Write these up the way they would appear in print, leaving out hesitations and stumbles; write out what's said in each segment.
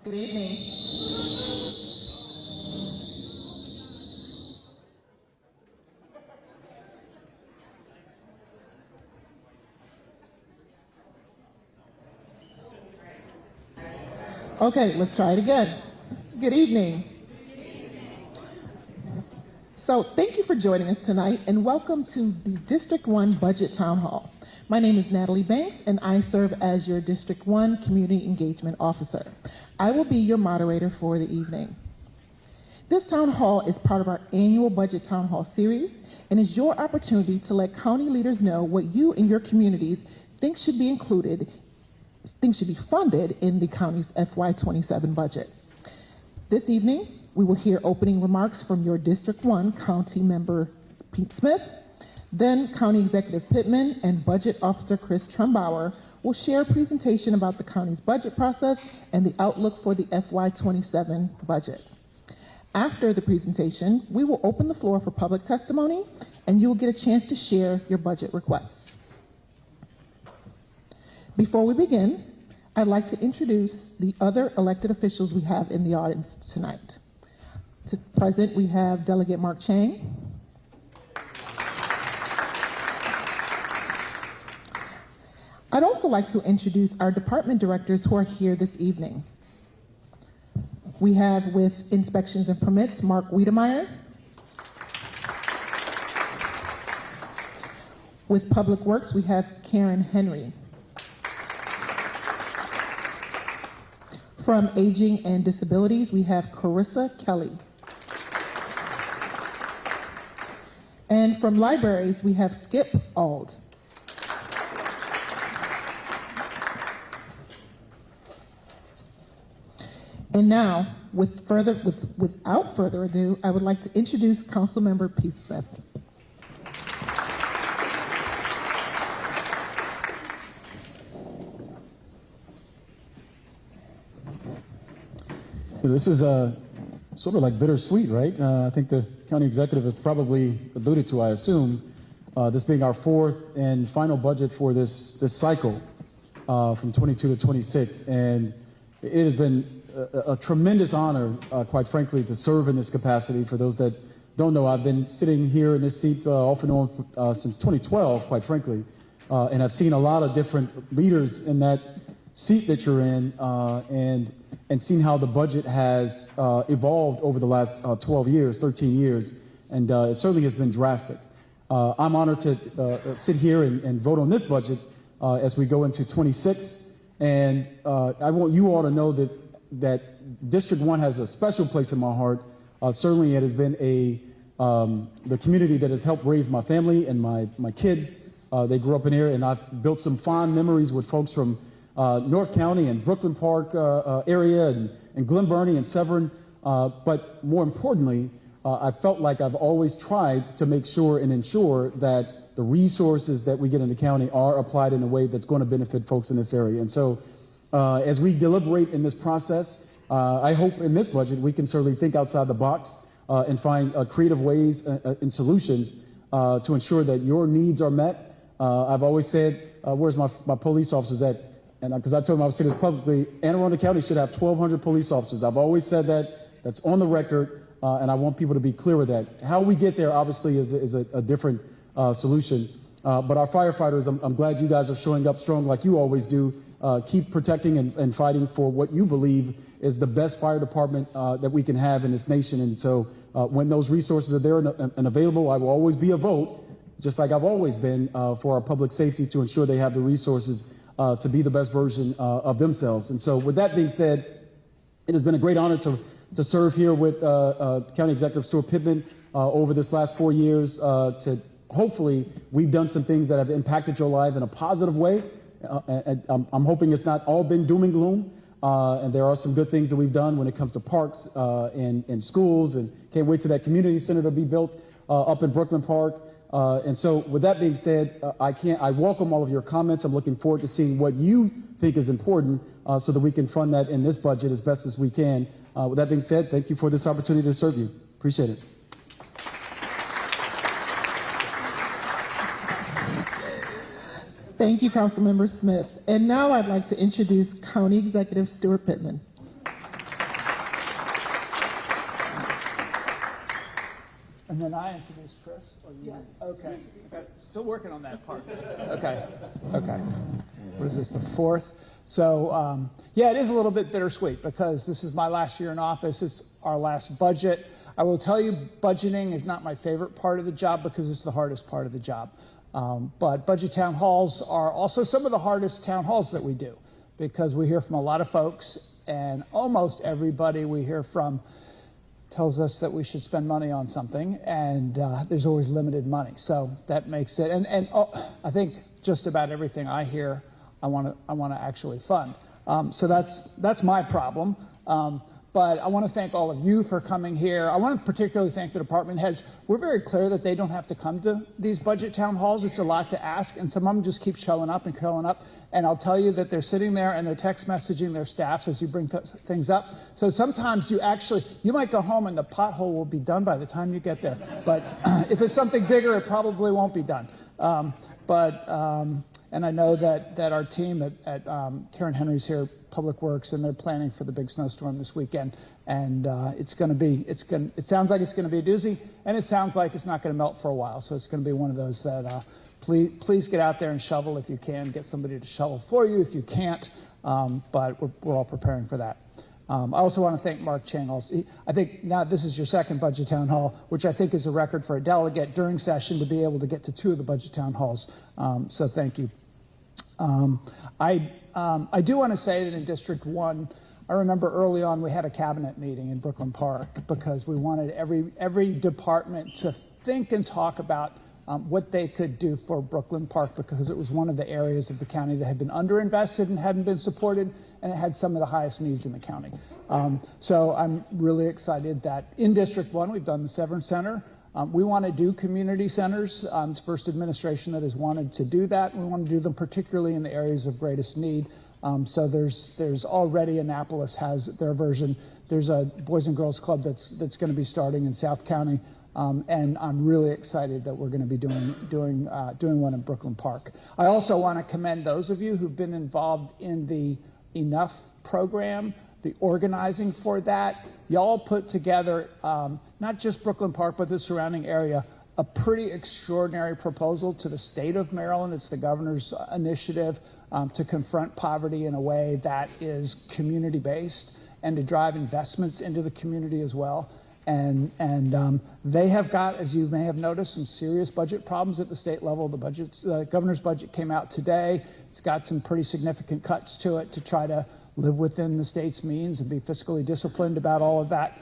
Good evening. Okay, let's try it again. Good evening. So thank you for joining us tonight and welcome to the District 1 Budget Town Hall. My name is Natalie Banks and I serve as your District 1 Community Engagement Officer. I will be your moderator for the evening. This town hall is part of our annual Budget Town Hall series and is your opportunity to let county leaders know what you and your communities think should be funded in the county's FY27 budget. This evening, we will hear opening remarks from your District 1 County Member Pete Smith. Then County Executive Pittman and Budget Officer Chris Trumbauer will share a presentation about the county's budget process and the outlook for the FY27 budget. After the presentation, we will open the floor for public testimony and you will get a chance to share your budget requests. Before we begin, I'd like to introduce the other elected officials we have in the audience tonight. Present, we have Delegate Mark Chang. I'd also like to introduce our department directors who are here this evening. We have with Inspections and Permits, Mark Wiedemeyer. With Public Works, we have Karen Henry. From Aging and Disabilities, we have Carissa Kelly. And from Libraries, we have Skip Auld. And now, without further ado, I would like to introduce Councilmember Pete Smith. This is sort of like bittersweet, right? I think the county executive has probably alluded to, I assume, this being our fourth and final budget for this cycle from 22 to 26. And it has been a tremendous honor, quite frankly, to serve in this capacity. For those that don't know, I've been sitting here in this seat off and on since 2012, quite frankly, and I've seen a lot of different leaders in that seat that you're in, and seen how the budget has evolved over the last 12 years, 13 years, and it certainly has been drastic. I'm honored to sit here and vote on this budget as we go into 26, and I want you all to know that District 1 has a special place in my heart. Certainly it has been the community that has helped raise my family and my kids. They grew up in here, and I've built some fond memories with folks from North County and Brooklyn Park area and Glen Burnie and Severn. But more importantly, I felt like I've always tried to make sure and ensure that the resources that we get in the county are applied in a way that's going to benefit folks in this area. And so as we deliberate in this process, I hope in this budget we can certainly think outside the box and find creative ways and solutions to ensure that your needs are met. I've always said, where's my police officers at? And because I told them I would say this publicly, Anne Arundel County should have 1,200 police officers. I've always said that. That's on the record, and I want people to be clear with that. How we get there, obviously, is a different solution. But our firefighters, I'm glad you guys are showing up strong like you always do. Keep protecting and fighting for what you believe is the best fire department that we can have in this nation. And so when those resources are there and available, I will always be a vote, just like I've always been for our public safety, to ensure they have the resources to be the best version of themselves. And so with that being said, it has been a great honor to serve here with County Executive Stuart Pittman over this last 4 years. To hopefully we've done some things that have impacted your life in a positive way. And I'm hoping it's not all been doom and gloom. And there are some good things that we've done when it comes to parks and schools, and can't wait till that community center to be built up in Brooklyn Park. And so with that being said, I welcome all of your comments. I'm looking forward to seeing what you think is important so that we can fund that in this budget as best as we can. With that being said, thank you for this opportunity to serve you. Appreciate it. Thank you, Councilmember Smith. And now I'd like to introduce County Executive Stuart Pittman. And then I introduce Chris? Or you? Yes. Okay. Still working on that part. Okay. What is this, the fourth? So, yeah, it is a little bit bittersweet because this is my last year in office. It's our last budget. I will tell you, budgeting is not my favorite part of the job because it's the hardest part of the job. But budget town halls are also some of the hardest town halls that we do because we hear from a lot of folks, and almost everybody we hear from tells us that we should spend money on something, and there's always limited money. So that makes it, and I think just about everything I hear, I want to actually fund. So that's my problem. But I want to thank all of you for coming here. I want to particularly thank the department heads. We're very clear that they don't have to come to these budget town halls. It's a lot to ask, and some of them just keep showing up. And I'll tell you that they're sitting there and they're text messaging their staffs as you bring things up. So sometimes you might go home and the pothole will be done by the time you get there. But if it's something bigger, it probably won't be done. And I know that our team at Karen Henry's here, Public Works, and they're planning for the big snowstorm this weekend. And it sounds like it's going to be a doozy, and it sounds like it's not going to melt for a while. So it's going to be one of those that please get out there and shovel if you can. Get somebody to shovel for you if you can't. But we're all preparing for that. I also want to thank Mark Chang. I think now this is your second budget town hall, which I think is a record for a delegate during session to be able to get to 2 of the budget town halls. So thank you. I do want to say that in District 1, I remember early on we had a cabinet meeting in Brooklyn Park because we wanted every department to think and talk about what they could do for Brooklyn Park because it was one of the areas of the county that had been underinvested and hadn't been supported, and it had some of the highest needs in the county. So I'm really excited that in District 1 we've done the Severance Center. We want to do community centers. It's the first administration that has wanted to do that. We want to do them particularly in the areas of greatest need. So there's already Annapolis has their version. There's a Boys and Girls Club that's going to be starting in South County, and I'm really excited that we're going to be doing one in Brooklyn Park. I also want to commend those of you who've been involved in the Enough program, the organizing for that. Y'all put together, not just Brooklyn Park, but the surrounding area, a pretty extraordinary proposal to the state of Maryland. It's the governor's initiative to confront poverty in a way that is community-based and to drive investments into the community as well. And they have got, as you may have noticed, some serious budget problems at the state level. The governor's budget came out today. It's got some pretty significant cuts to it to try to live within the state's means and be fiscally disciplined about all of that.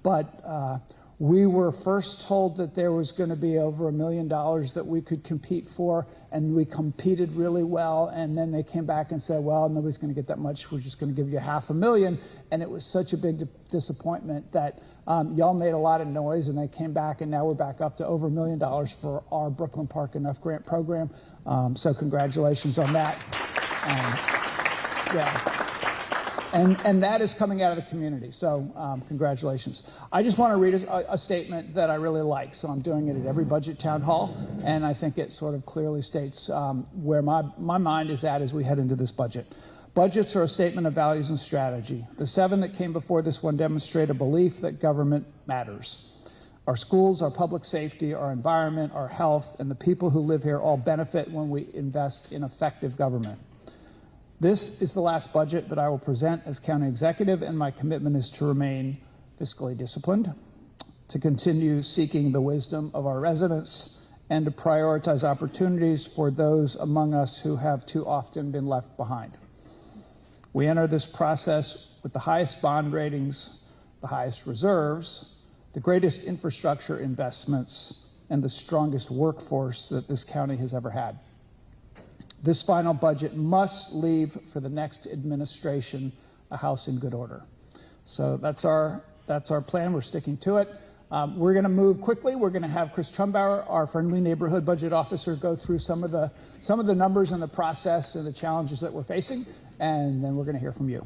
But we were first told that there was going to be over $1 million that we could compete for, and we competed really well. And then they came back and said, well, nobody's going to get that much. We're just going to give you $500,000. And it was such a big disappointment that y'all made a lot of noise, and they came back, and now we're back up to over $1 million for our Brooklyn Park Enough grant program. So congratulations on that. Yeah. And that is coming out of the community, so congratulations. I just want to read a statement that I really like, so I'm doing it at every budget town hall, and I think it sort of clearly states where my mind is at as we head into this budget. Budgets are a statement of values and strategy. The 7 that came before this one demonstrate a belief that government matters. Our schools, our public safety, our environment, our health, and the people who live here all benefit when we invest in effective government. This is the last budget that I will present as county executive, and my commitment is to remain fiscally disciplined, to continue seeking the wisdom of our residents, and to prioritize opportunities for those among us who have too often been left behind. We enter this process with the highest bond ratings, the highest reserves, the greatest infrastructure investments, and the strongest workforce that this county has ever had. This final budget must leave for the next administration a house in good order. So that's our plan. We're sticking to it. We're going to move quickly. We're going to have Chris Trumbauer, our friendly neighborhood budget officer, go through some of the numbers and the process and the challenges that we're facing, and then we're going to hear from you.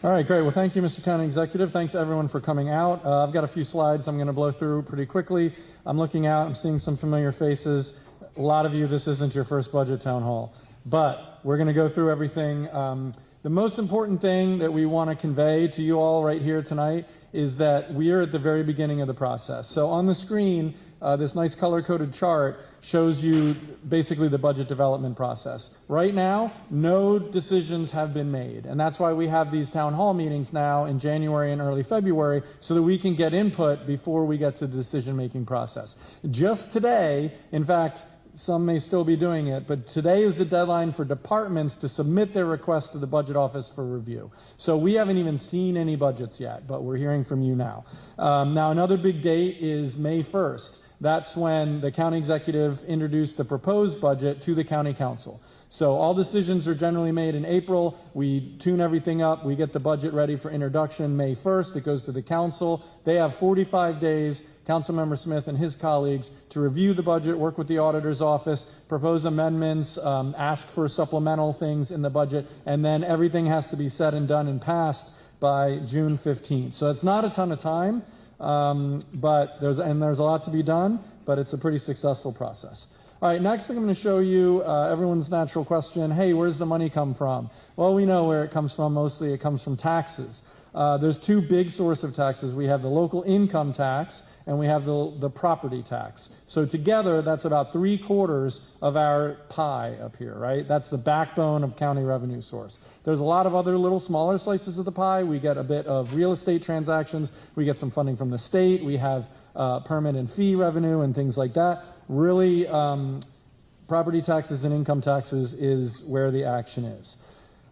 All right, great. Well, thank you, Mr. County Executive. Thanks, everyone, for coming out. I've got a few slides I'm going to blow through pretty quickly. I'm looking out. I'm seeing some familiar faces. A lot of you, this isn't your first budget town hall. But we're going to go through everything. The most important thing that we want to convey to you all right here tonight is that we are at the very beginning of the process. So on the screen, this nice color-coded chart shows you basically the budget development process. Right now, no decisions have been made, and that's why we have these town hall meetings now in January and early February, so that we can get input before we get to the decision-making process. Just today, in fact, some may still be doing it, but today is the deadline for departments to submit their requests to the budget office for review. So we haven't even seen any budgets yet, but we're hearing from you now. Now, another big date is May 1st. That's when the county executive introduced the proposed budget to the county council. So all decisions are generally made in April. We tune everything up. We get the budget ready for introduction May 1st. It goes to the council. They have 45 days, Councilmember Smith and his colleagues, to review the budget, work with the auditor's office, propose amendments, ask for supplemental things in the budget, and then everything has to be said and done and passed by June 15th. So it's not a ton of time, but there's a lot to be done, but it's a pretty successful process. All right, next thing I'm going to show you, everyone's natural question, hey, where's the money come from? Well, we know where it comes from. Mostly it comes from taxes. There's two big sources of taxes. We have the local income tax and we have the property tax. So together, that's about 3/4 of our pie up here, right? That's the backbone of county revenue source. There's a lot of other little smaller slices of the pie. We get a bit of real estate transactions. We get some funding from the state. We have permit and fee revenue and things like that. Really, property taxes and income taxes is where the action is.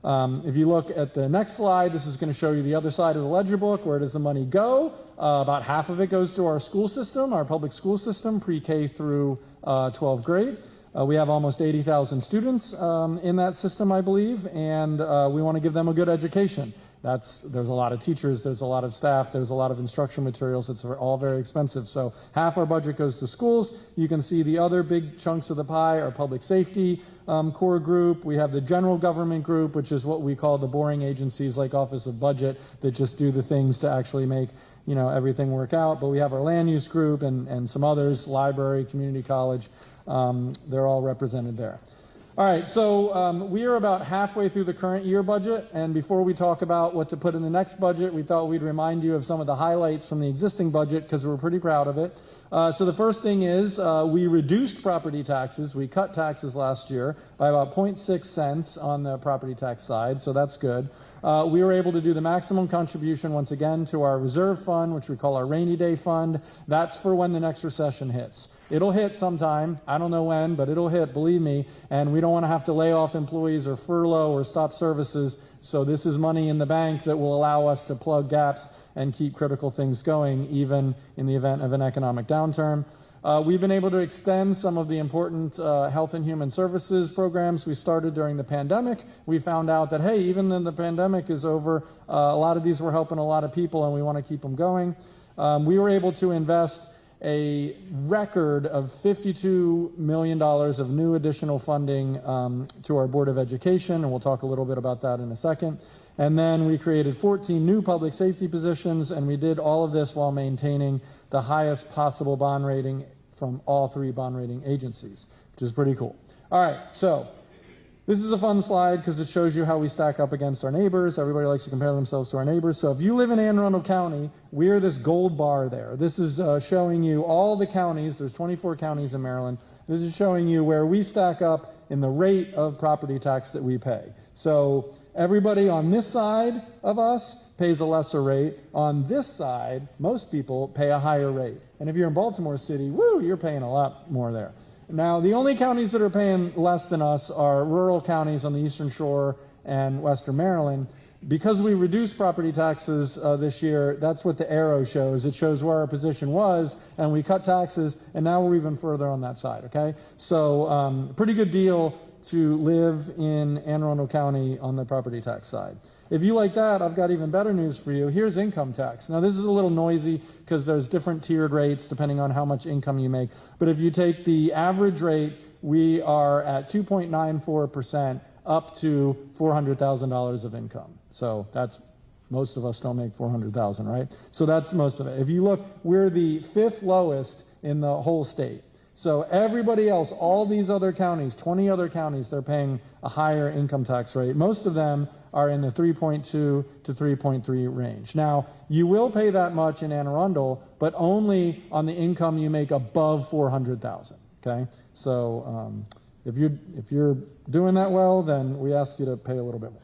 If you look at the next slide, this is going to show you the other side of the ledger book. Where does the money go? About half of it goes to our school system, our public school system, pre-K through 12th grade. We have almost 80,000 students in that system, I believe, and we want to give them a good education. There's a lot of teachers, there's a lot of staff, there's a lot of instruction materials. It's all very expensive. So half our budget goes to schools. You can see the other big chunks of the pie are public safety core group. We have the general government group, which is what we call the boring agencies like Office of Budget that just do the things to actually make everything work out. But we have our land use group and some others, library, community college. They're all represented there. All right, so we are about halfway through the current year budget, and before we talk about what to put in the next budget, we thought we'd remind you of some of the highlights from the existing budget because we're pretty proud of it. So the first thing is we reduced property taxes. We cut taxes last year by about 0.6 cents on the property tax side, so that's good. We were able to do the maximum contribution once again to our reserve fund, which we call our rainy day fund. That's for when the next recession hits. It'll hit sometime. I don't know when, but it'll hit, believe me. And we don't want to have to lay off employees or furlough or stop services. So this is money in the bank that will allow us to plug gaps and keep critical things going, even in the event of an economic downturn. We've been able to extend some of the important health and human services programs we started during the pandemic. We found out that, hey, even when the pandemic is over, a lot of these were helping a lot of people, and we want to keep them going. We were able to invest a record of $52 million of new additional funding to our Board of Education, and we'll talk a little bit about that in a second. And then we created 14 new public safety positions, and we did all of this while maintaining the highest possible bond rating from all three bond rating agencies, which is pretty cool. All right, so this is a fun slide because it shows you how we stack up against our neighbors. Everybody likes to compare themselves to our neighbors. So if you live in Anne Arundel County, we're this gold bar there. This is showing you all the counties. There's 24 counties in Maryland. This is showing you where we stack up in the rate of property tax that we pay. So everybody on this side of us pays a lesser rate. On this side, most people pay a higher rate. And if you're in Baltimore City, woo, you're paying a lot more there. Now, the only counties that are paying less than us are rural counties on the Eastern Shore and Western Maryland. Because we reduced property taxes this year, that's what the arrow shows. It shows where our position was, and we cut taxes, and now we're even further on that side, okay? So, pretty good deal to live in Anne Arundel County on the property tax side. If you like that, I've got even better news for you. Here's income tax. Now, this is a little noisy because there's different tiered rates depending on how much income you make. But if you take the average rate, we are at 2.94% up to $400,000 of income. So that's, most of us don't make $400,000, right? So that's most of it. If you look, we're the 5th lowest in the whole state. So everybody else, all these other counties, 20 other counties, they're paying a higher income tax rate. Most of them are in the 3.2 to 3.3 range. Now, you will pay that much in Anne Arundel, but only on the income you make above 400,000. Okay, so if you're doing that well, then we ask you to pay a little bit more.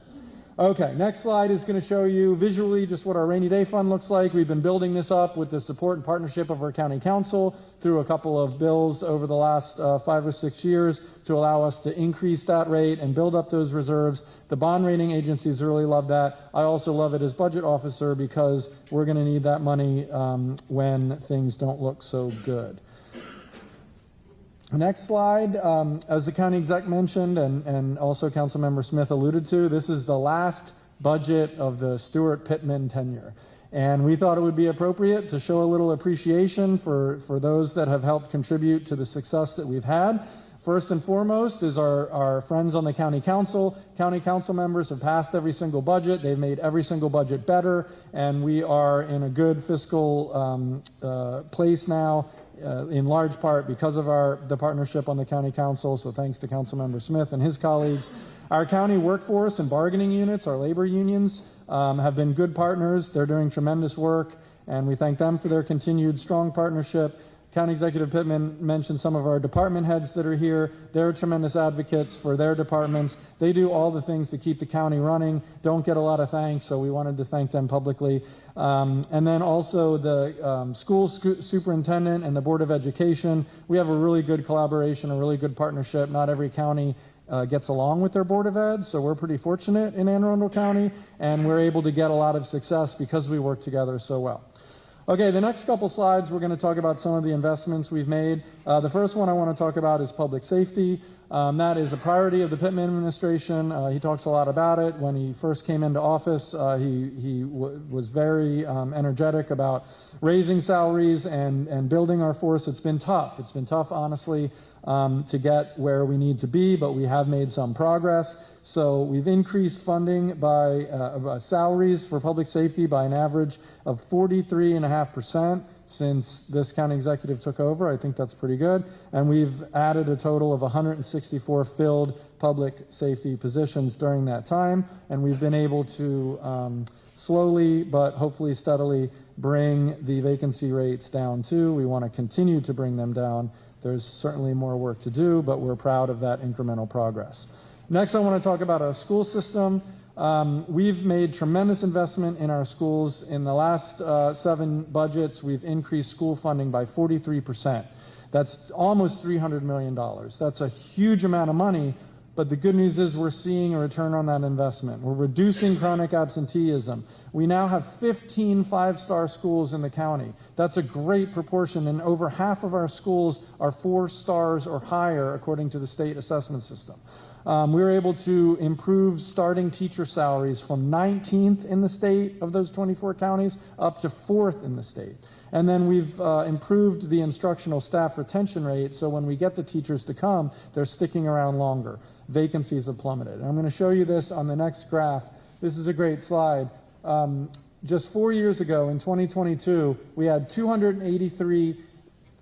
Okay, next slide is going to show you visually just what our rainy day fund looks like. We've been building this up with the support and partnership of our county council through a couple of bills over the last 5 or 6 years to allow us to increase that rate and build up those reserves. The bond rating agencies really love that. I also love it as budget officer because we're going to need that money when things don't look so good. Next slide, as the county exec mentioned and also Councilmember Smith alluded to, this is the last budget of the Stewart Pittman tenure. And we thought it would be appropriate to show a little appreciation for those that have helped contribute to the success that we've had. First and foremost is our friends on the county council. County council members have passed every single budget. They've made every single budget better, and we are in a good fiscal place now. In large part because of the partnership on the county council, so thanks to Councilmember Smith and his colleagues. Our county workforce and bargaining units, our labor unions, have been good partners. They're doing tremendous work, and we thank them for their continued strong partnership. County Executive Pittman mentioned some of our department heads that are here. They're tremendous advocates for their departments. They do all the things to keep the county running, don't get a lot of thanks, so we wanted to thank them publicly. And then also the school superintendent and the Board of Education. We have a really good collaboration, a really good partnership. Not every county gets along with their Board of Ed, so we're pretty fortunate in Anne Arundel County, and we're able to get a lot of success because we work together so well. Okay, the next couple slides, we're going to talk about some of the investments we've made. The first one I want to talk about is public safety. That is a priority of the Pittman administration. He talks a lot about it. When he first came into office, he was very energetic about raising salaries and building our force. It's been tough. It's been tough, honestly, to get where we need to be, but we have made some progress. So we've increased funding by salaries for public safety by an average of 43.5% since this county executive took over. I think that's pretty good. And we've added a total of 164 filled public safety positions during that time. And we've been able to slowly but hopefully steadily bring the vacancy rates down too. We want to continue to bring them down. There's certainly more work to do, but we're proud of that incremental progress. Next, I want to talk about our school system. We've made tremendous investment in our schools. In the last 7 budgets, we've increased school funding by 43%. That's almost $300 million. That's a huge amount of money, but the good news is we're seeing a return on that investment. We're reducing chronic absenteeism. We now have 15 5-star schools in the county. That's a great proportion, and over half of our schools are 4 stars or higher according to the state assessment system. We were able to improve starting teacher salaries from 19th in the state of those 24 counties up to 4th in the state. And then we've improved the instructional staff retention rate, so when we get the teachers to come, they're sticking around longer. Vacancies have plummeted. And I'm going to show you this on the next graph. This is a great slide. Just 4 years ago, in 2022, we had 283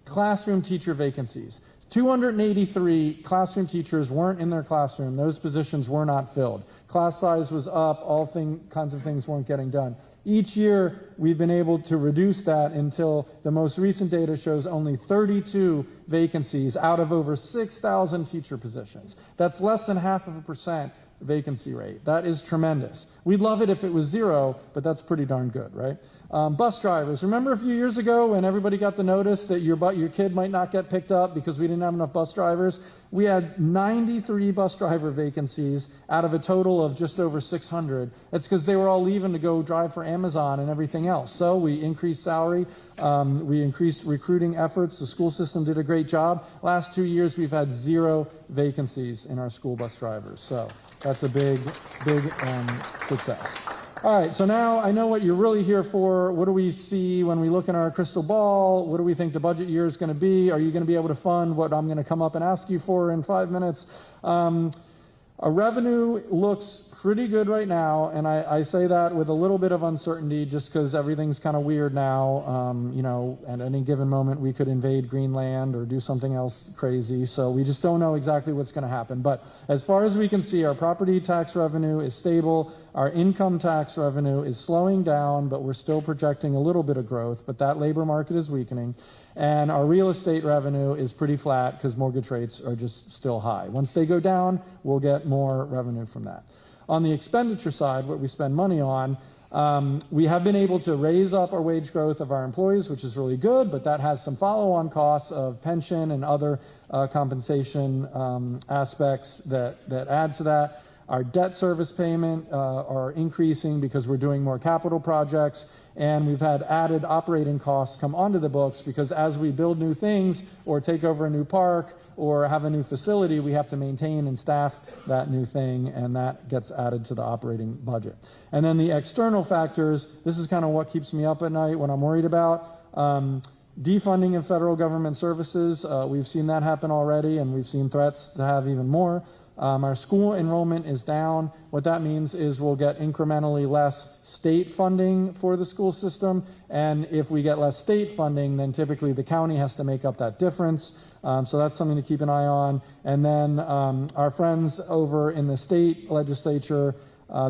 classroom teacher vacancies. 283 classroom teachers weren't in their classroom. Those positions were not filled. Class size was up. All kinds of things weren't getting done. Each year, we've been able to reduce that until the most recent data shows only 32 vacancies out of over 6,000 teacher positions. That's less than 0.5% vacancy rate. That is tremendous. We'd love it if it was 0, but that's pretty darn good, right? Bus drivers. Remember a few years ago when everybody got the notice that your kid might not get picked up because we didn't have enough bus drivers? We had 93 bus driver vacancies out of a total of just over 600. That's because they were all leaving to go drive for Amazon and everything else. So we increased salary. We increased recruiting efforts. The school system did a great job. Last 2 years, we've had 0 vacancies in our school bus drivers. So that's a big success. All right, so now I know what you're really here for. What do we see when we look in our crystal ball? What do we think the budget year is going to be? Are you going to be able to fund what I'm going to come up and ask you for in 5 minutes? Our revenue looks pretty good right now, and I say that with a little bit of uncertainty just because everything's kind of weird now. You know, at any given moment we could invade Greenland or do something else crazy, so we just don't know exactly what's going to happen. But as far as we can see, our property tax revenue is stable, our income tax revenue is slowing down, but we're still projecting a little bit of growth, but that labor market is weakening. And our real estate revenue is pretty flat because mortgage rates are just still high. Once they go down, we'll get more revenue from that. On the expenditure side, what we spend money on, we have been able to raise up our wage growth of our employees, which is really good, but that has some follow-on costs of pension and other compensation aspects that add to that. Our debt service payment are increasing because we're doing more capital projects, and we've had added operating costs come onto the books because as we build new things or take over a new park or have a new facility, we have to maintain and staff that new thing, and that gets added to the operating budget. And then the external factors, this is kind of what keeps me up at night, what I'm worried about. Defunding of federal government services, we've seen that happen already, and we've seen threats to have even more. Our school enrollment is down. What that means is we'll get incrementally less state funding for the school system, and if we get less state funding, then typically the county has to make up that difference. So that's something to keep an eye on. And then our friends over in the state legislature,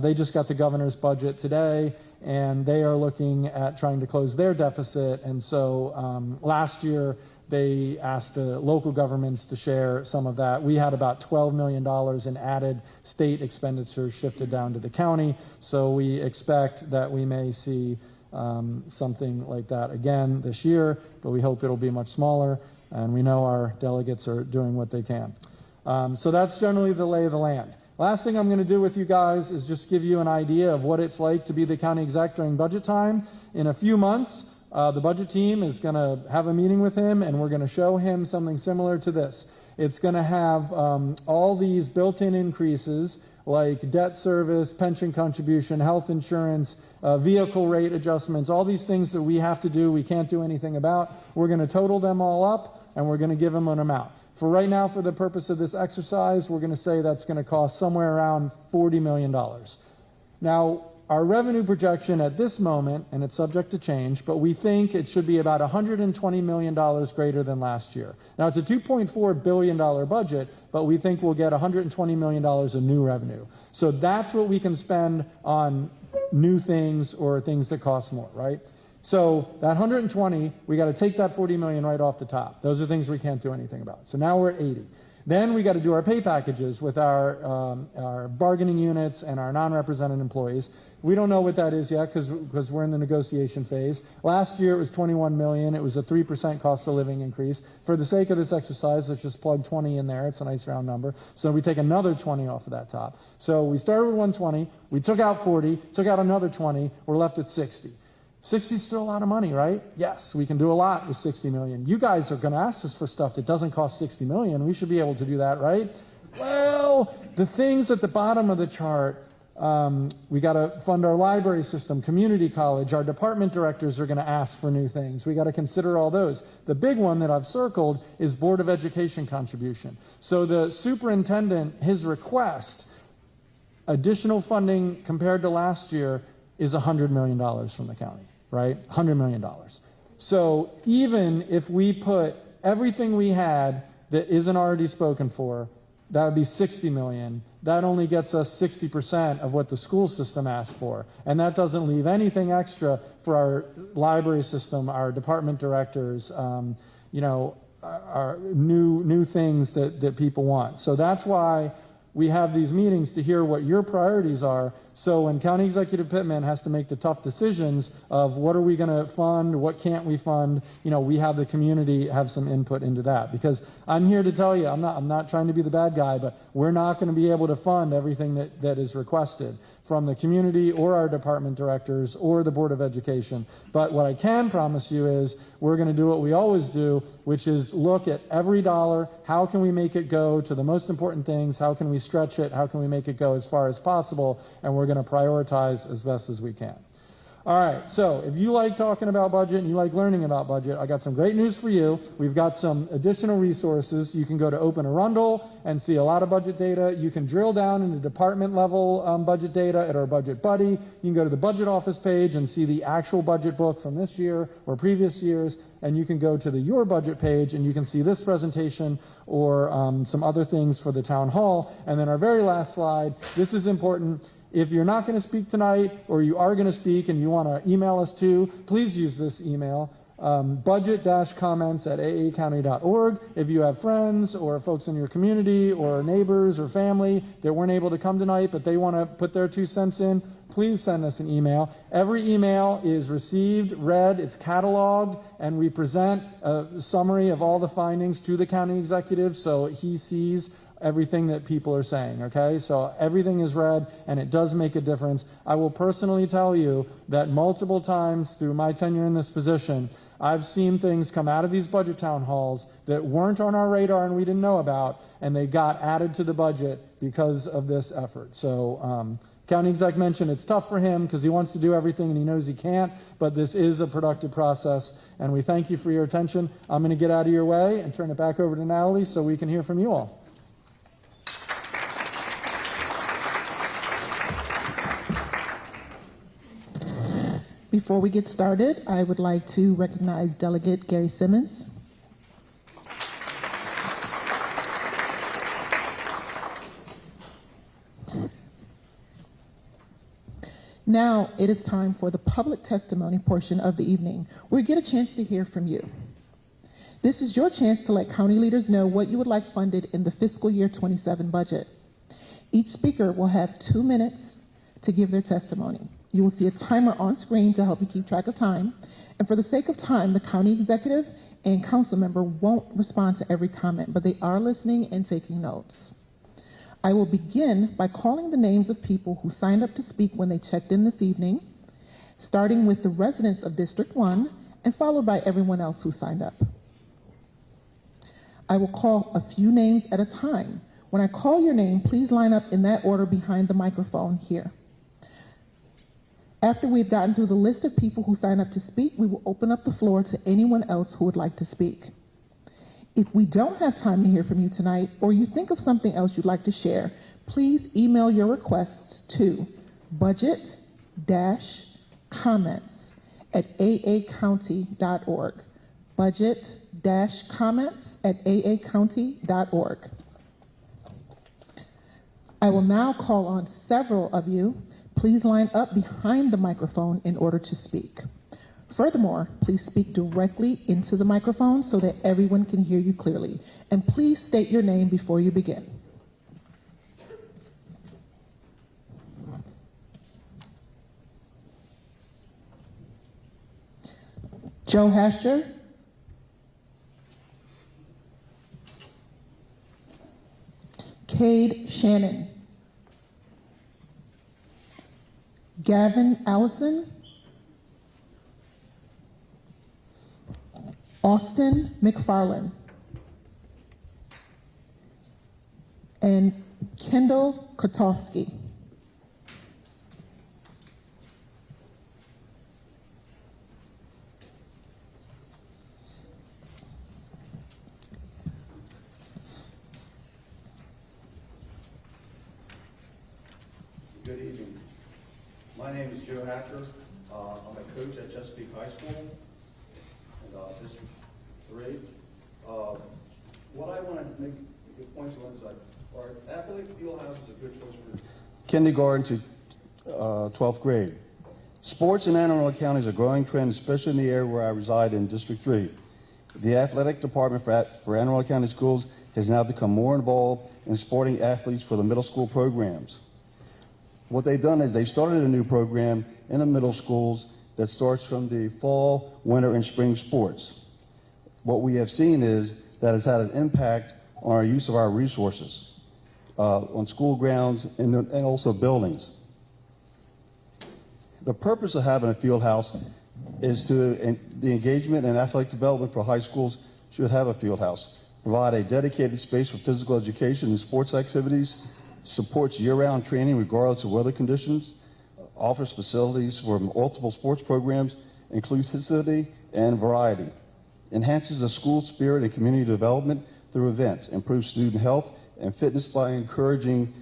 they just got the governor's budget today, and they are looking at trying to close their deficit. And so last year, they asked the local governments to share some of that. We had about $12 million in added state expenditures shifted down to the county. So we expect that we may see something like that again this year, but we hope it'll be much smaller. And we know our delegates are doing what they can. So that's generally the lay of the land. Last thing I'm going to do with you guys is just give you an idea of what it's like to be the county exec during budget time. In a few months, the budget team is going to have a meeting with him, and we're going to show him something similar to this. It's going to have all these built-in increases like debt service, pension contribution, health insurance, vehicle rate adjustments, all these things that we have to do, we can't do anything about. We're going to total them all up, and we're going to give them an amount. For right now, for the purpose of this exercise, we're going to say that's going to cost somewhere around $40 million. Now, our revenue projection at this moment, and it's subject to change, but we think it should be about $120 million greater than last year. Now, it's a $2.4 billion budget, but we think we'll get $120 million of new revenue. So that's what we can spend on new things or things that cost more, right? So that 120, we got to take that 40 million right off the top. Those are things we can't do anything about. So now we're at 80. Then we got to do our pay packages with our bargaining units and our non-represented employees. We don't know what that is yet because we're in the negotiation phase. Last year it was 21 million. It was a 3% cost of living increase. For the sake of this exercise, let's just plug 20 in there. It's a nice round number. So we take another 20 off of that top. So we started with 120. We took out 40, took out another 20. We're left at 60. 60 is still a lot of money, right? Yes, we can do a lot with 60 million. You guys are going to ask us for stuff that doesn't cost 60 million. We should be able to do that, right? Well, the things at the bottom of the chart, we got to fund our library system, community college. Our department directors are going to ask for new things. We got to consider all those. The big one that I've circled is Board of Education contribution. So the superintendent, his request, additional funding compared to last year is $100 million from the county, right? $100 million. So even if we put everything we had that isn't already spoken for, that would be 60 million. That only gets us 60% of what the school system asked for. And that doesn't leave anything extra for our library system, our department directors, our new things that people want. So that's why we have these meetings to hear what your priorities are. So when County Executive Pittman has to make the tough decisions of what are we going to fund, what can't we fund, we have the community have some input into that. Because I'm here to tell you, I'm not trying to be the bad guy, but we're not going to be able to fund everything that is requested from the community or our department directors or the Board of Education. But what I can promise you is we're going to do what we always do, which is look at every dollar. How can we make it go to the most important things? How can we stretch it? How can we make it go as far as possible? And we're going to prioritize as best as we can. All right, so if you like talking about budget and you like learning about budget, I got some great news for you. We've got some additional resources. You can go to Open Arundel and see a lot of budget data. You can drill down into department level budget data at our Budget Buddy. You can go to the Budget Office page and see the actual budget book from this year or previous years. And you can go to the Your Budget page and you can see this presentation or some other things for the town hall. And then our very last slide, this is important. If you're not going to speak tonight or you are going to speak and you want to email us too, please use this email, budget-comments@aacounty.org. If you have friends or folks in your community or neighbors or family that weren't able to come tonight but they want to put their 2 cents in, please send us an email. Every email is received, read, it's cataloged, and we present a summary of all the findings to the county executive so he sees everything that people are saying, okay? So everything is read, and it does make a difference. I will personally tell you that multiple times through my tenure in this position, I've seen things come out of these budget town halls that weren't on our radar and we didn't know about, and they got added to the budget because of this effort. So county exec mentioned it's tough for him because he wants to do everything and he knows he can't, but this is a productive process, and we thank you for your attention. I'm going to get out of your way and turn it back over to Natalie so we can hear from you all. Before we get started, I would like to recognize Delegate Gary Simmons. Now it is time for the public testimony portion of the evening, where you get a chance to hear from you. This is your chance to let county leaders know what you would like funded in the fiscal year 27 budget. Each speaker will have 2 minutes to give their testimony. You will see a timer on screen to help you keep track of time. And for the sake of time, the county executive and council member won't respond to every comment, but they are listening and taking notes. I will begin by calling the names of people who signed up to speak when they checked in this evening, starting with the residents of District 1 and followed by everyone else who signed up. I will call a few names at a time. When I call your name, please line up in that order behind the microphone here. After we've gotten through the list of people who signed up to speak, we will open up the floor to anyone else who would like to speak. If we don't have time to hear from you tonight, or you think of something else you'd like to share, please email your requests to budget-comments@aacounty.org. budget-comments@aacounty.org. I will now call on several of you. Please line up behind the microphone in order to speak. Furthermore, please speak directly into the microphone so that everyone can hear you clearly. And please state your name before you begin. Joe Hasher. Cade Shannon. Gavin Allison. Austin McFarland. And Kendall Kotowski. Good evening. My name is Joe Hatcher. I'm a coach at Chesapeake High School in District 3. What I want to make a point to is that our athletic field house is a good choice for kindergarten to 12th grade. Sports in Anne Arundel County is a growing trend, especially in the area where I reside in District 3. The athletic department for Anne Arundel County Schools has now become more involved in sporting athletes for the middle school programs. What they've done is they've started a new program in the middle schools that starts from the fall, winter, and spring sports. What we have seen is that it's had an impact on our use of our resources, on school grounds and also buildings. The purpose of having a field house is the engagement and athletic development for high schools should have a field house. Provide a dedicated space for physical education and sports activities, supports year-round training regardless of weather conditions, offers facilities for multiple sports programs, inclusivity, and variety, enhances the school spirit and community development through events, improves student health and fitness by encouraging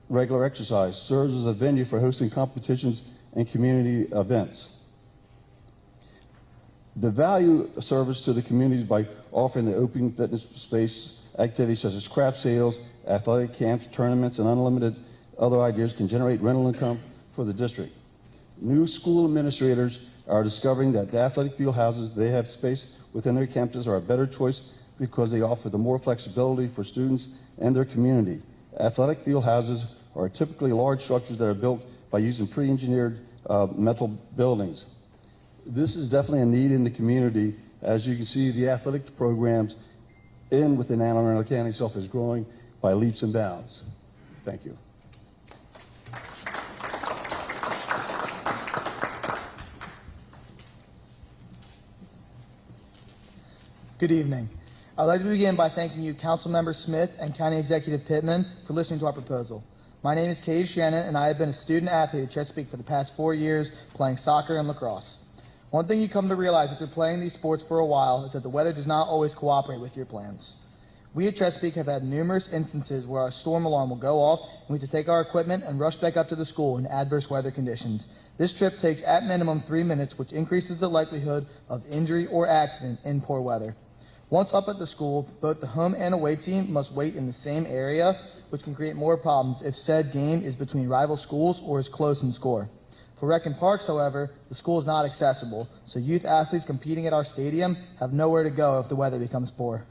regular exercise, serves as a venue for hosting competitions and community events. The value of service to the community by offering the open fitness space activities such as craft sales, athletic camps, tournaments, and unlimited other ideas can generate rental income for the district. New school administrators are discovering that the athletic field houses they have space within their campus are a better choice because they offer the more flexibility for students and their community. Athletic field houses are typically large structures that are built by using pre-engineered metal buildings. This is definitely a need in the community. As you can see, the athletic programs within Anne Arundel County itself is growing by leaps and bounds. Thank you. Good evening. I'd like to begin by thanking you, Councilmember Smith and County Executive Pittman, for listening to our proposal. My name is Cade Shannon, and I have been a student athlete at Chesapeake for the past 4 years, playing soccer and lacrosse. One thing you come to realize after playing these sports for a while is that the weather does not always cooperate with your plans. We at Chesapeake have had numerous instances where our storm alarm will go off and we have to take our equipment and rush back up to the school in adverse weather conditions. This trip takes at minimum 3 minutes, which increases the likelihood of injury or accident in poor weather. Once up at the school, both the home and away team must wait in the same area, which can create more problems if said game is between rival schools or is close in score. For Rec and Parks, however, the school is not accessible, so youth athletes competing at our stadium have nowhere to go if the weather becomes poor.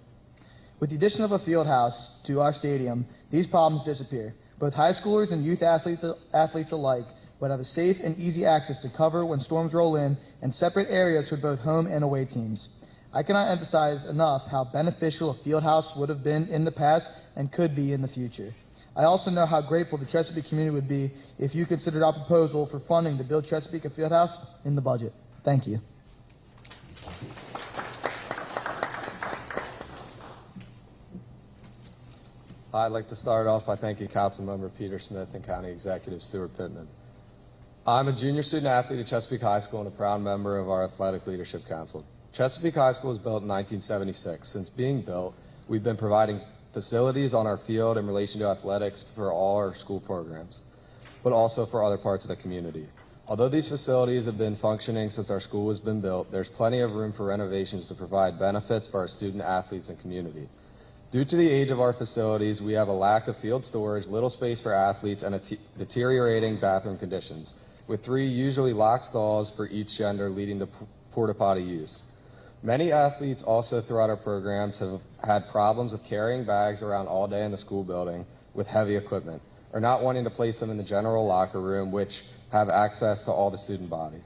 With the addition of a field house to our stadium, these problems disappear. Both high schoolers and youth athletes alike would have a safe and easy access to cover when storms roll in and separate areas for both home and away teams. I cannot emphasize enough how beneficial a field house would have been in the past and could be in the future. I also know how grateful the Chesapeake community would be if you considered our proposal for funding to build Chesapeake a field house in the budget. Thank you. I'd like to start off by thanking Councilmember Peter Smith and County Executive Stuart Pittman. I'm a junior student athlete at Chesapeake High School and a proud member of our Athletic Leadership Council. Chesapeake High School was built in 1976. Since being built, we've been providing facilities on our field in relation to athletics for all our school programs, but also for other parts of the community. Although these facilities have been functioning since our school has been built, there's plenty of room for renovations to provide benefits for our student athletes and community. Due to the age of our facilities, we have a lack of field storage, little space for athletes, and deteriorating bathroom conditions, with 3 usually locked stalls for each gender leading to porta potty use. Many athletes also throughout our programs have had problems with carrying bags around all day in the school building with heavy equipment, or not wanting to place them in the general locker room, which have access to all the student body.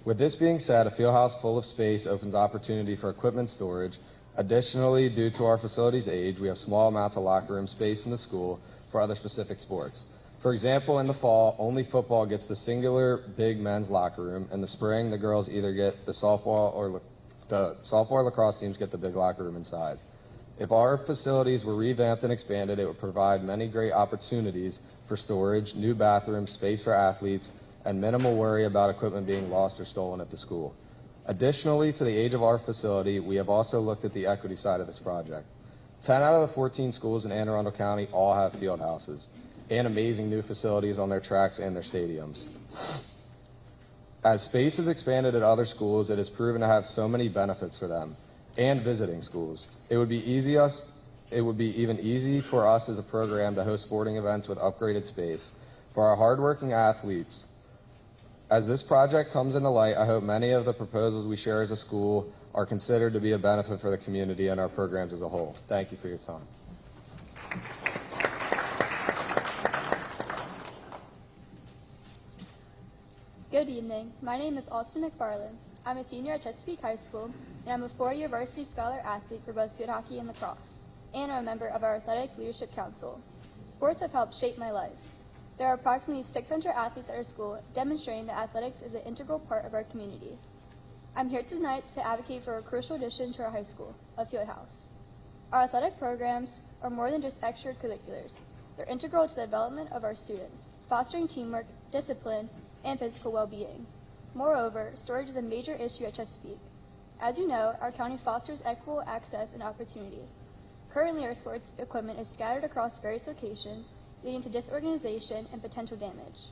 With this being said, a field house full of space opens opportunity for equipment storage. Additionally, due to our facility's age, we have small amounts of locker room space in the school for other specific sports. For example, in the fall, only football gets the singular big men's locker room. In the spring, the girls either get the softball or lacrosse teams get the big locker room inside. If our facilities were revamped and expanded, it would provide many great opportunities for storage, new bathrooms, space for athletes, and minimal worry about equipment being lost or stolen at the school. Additionally, to the age of our facility, we have also looked at the equity side of this project. 10 out of the 14 schools in Anne Arundel County all have field houses and amazing new facilities on their tracks and their stadiums. As space is expanded at other schools, it has proven to have so many benefits for them and visiting schools. It would be even easy for us as a program to host sporting events with upgraded space. For our hardworking athletes, as this project comes into light, I hope many of the proposals we share as a school are considered to be a benefit for the community and our programs as a whole. Thank you for your time. Good evening. My name is Austin McFarland. I'm a senior at Chesapeake High School, and I'm a 4-year varsity scholar athlete for both field hockey and lacrosse, and I'm a member of our Athletic Leadership Council. Sports have helped shape my life. There are approximately 600 athletes at our school, demonstrating that athletics is an integral part of our community. I'm here tonight to advocate for a crucial addition to our high school, a field house. Our athletic programs are more than just extracurriculars. They're integral to the development of our students, fostering teamwork, discipline, and physical well-being. Moreover, storage is a major issue at Chesapeake. As you know, our county fosters equitable access and opportunity. Currently, our sports equipment is scattered across various locations, leading to disorganization and potential damage.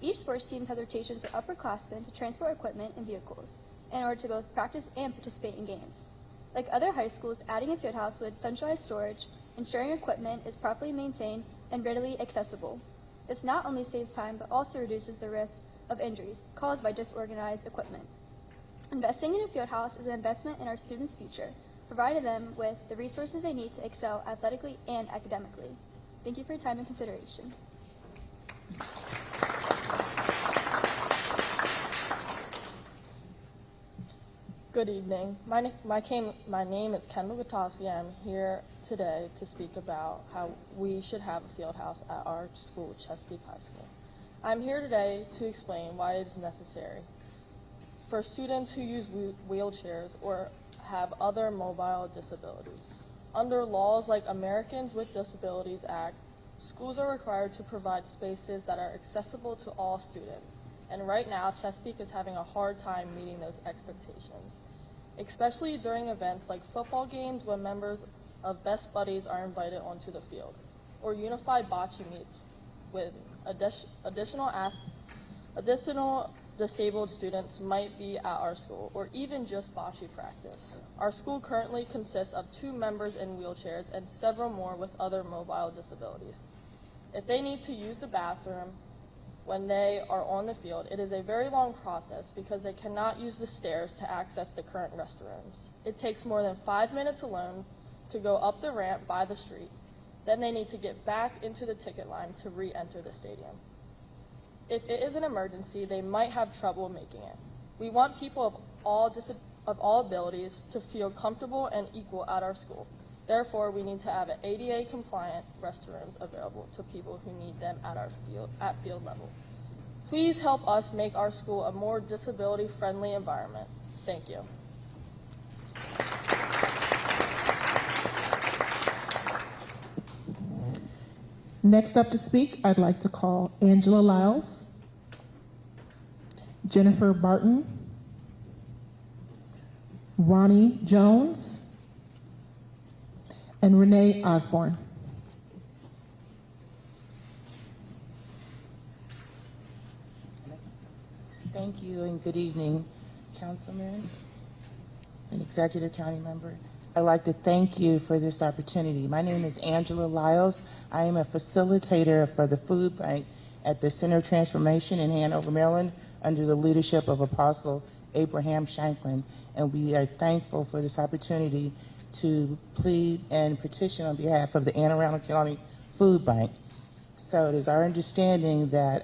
Each sports team has rotations for upperclassmen to transport equipment and vehicles in order to both practice and participate in games. Like other high schools, adding a field house would centralize storage, ensuring equipment is properly maintained and readily accessible. This not only saves time, but also reduces the risk of injuries caused by disorganized equipment. Investing in a field house is an investment in our students' future, providing them with the resources they need to excel athletically and academically. Thank you for your time and consideration. Good evening. My name is Kendall Gattasi. I'm here today to speak about how we should have a field house at our school, Chesapeake High School. I'm here today to explain why it is necessary for students who use wheelchairs or have other mobile disabilities. Under laws like Americans with Disabilities Act, schools are required to provide spaces that are accessible to all students. And right now, Chesapeake is having a hard time meeting those expectations, especially during events like football games when members of Best Buddies are invited onto the field, or unified bocce meets with additional disabled students might be at our school, or even just bocce practice. Our school currently consists of 2 members in wheelchairs and several more with other mobile disabilities. If they need to use the bathroom when they are on the field, it is a very long process because they cannot use the stairs to access the current restrooms. It takes more than 5 minutes alone to go up the ramp by the street. Then they need to get back into the ticket line to re-enter the stadium. If it is an emergency, they might have trouble making it. We want people of all abilities to feel comfortable and equal at our school. Therefore, we need to have ADA-compliant restrooms available to people who need them at field level. Please help us make our school a more disability-friendly environment. Thank you. Next up to speak, I'd like to call Angela Lyles, Jennifer Barton, Ronnie Jones, and Renee Osborne. Thank you and good evening, Councilman and Executive County Member. I'd like to thank you for this opportunity. My name is Angela Lyles. I am a facilitator for the food bank at the Center of Transformation in Hanover, Maryland, under the leadership of Apostle Abraham Shanklin. And we are thankful for this opportunity to plead and petition on behalf of the Anne Arundel County Food Bank. So it is our understanding that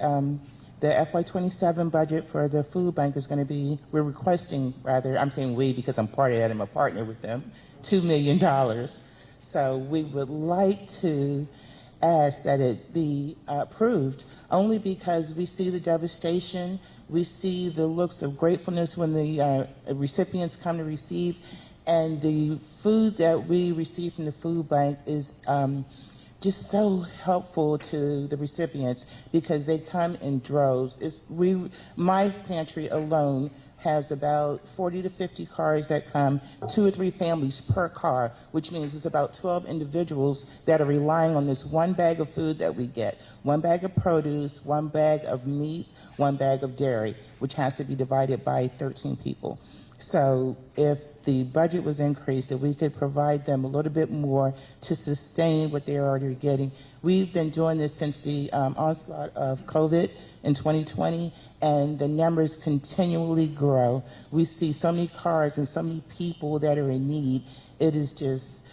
the FY27 budget for the food bank is going to be, we're requesting, rather, I'm saying we because I'm part of that, I'm a partner with them, $2 million. So we would like to ask that it be approved, only because we see the devastation, we see the looks of gratefulness when the recipients come to receive, and the food that we receive from the food bank is just so helpful to the recipients because they come in droves. My pantry alone has about 40 to 50 cars that come, 2 or 3 families per car, which means it's about 12 individuals that are relying on this one bag of food that we get. 1 bag of produce, 1 bag of meats, 1 bag of dairy, which has to be divided by 13 people. So if the budget was increased, if we could provide them a little bit more to sustain what they're already getting. We've been doing this since the onslaught of COVID in 2020, and the numbers continually grow. We see so many cars and so many people that are in need. It is just,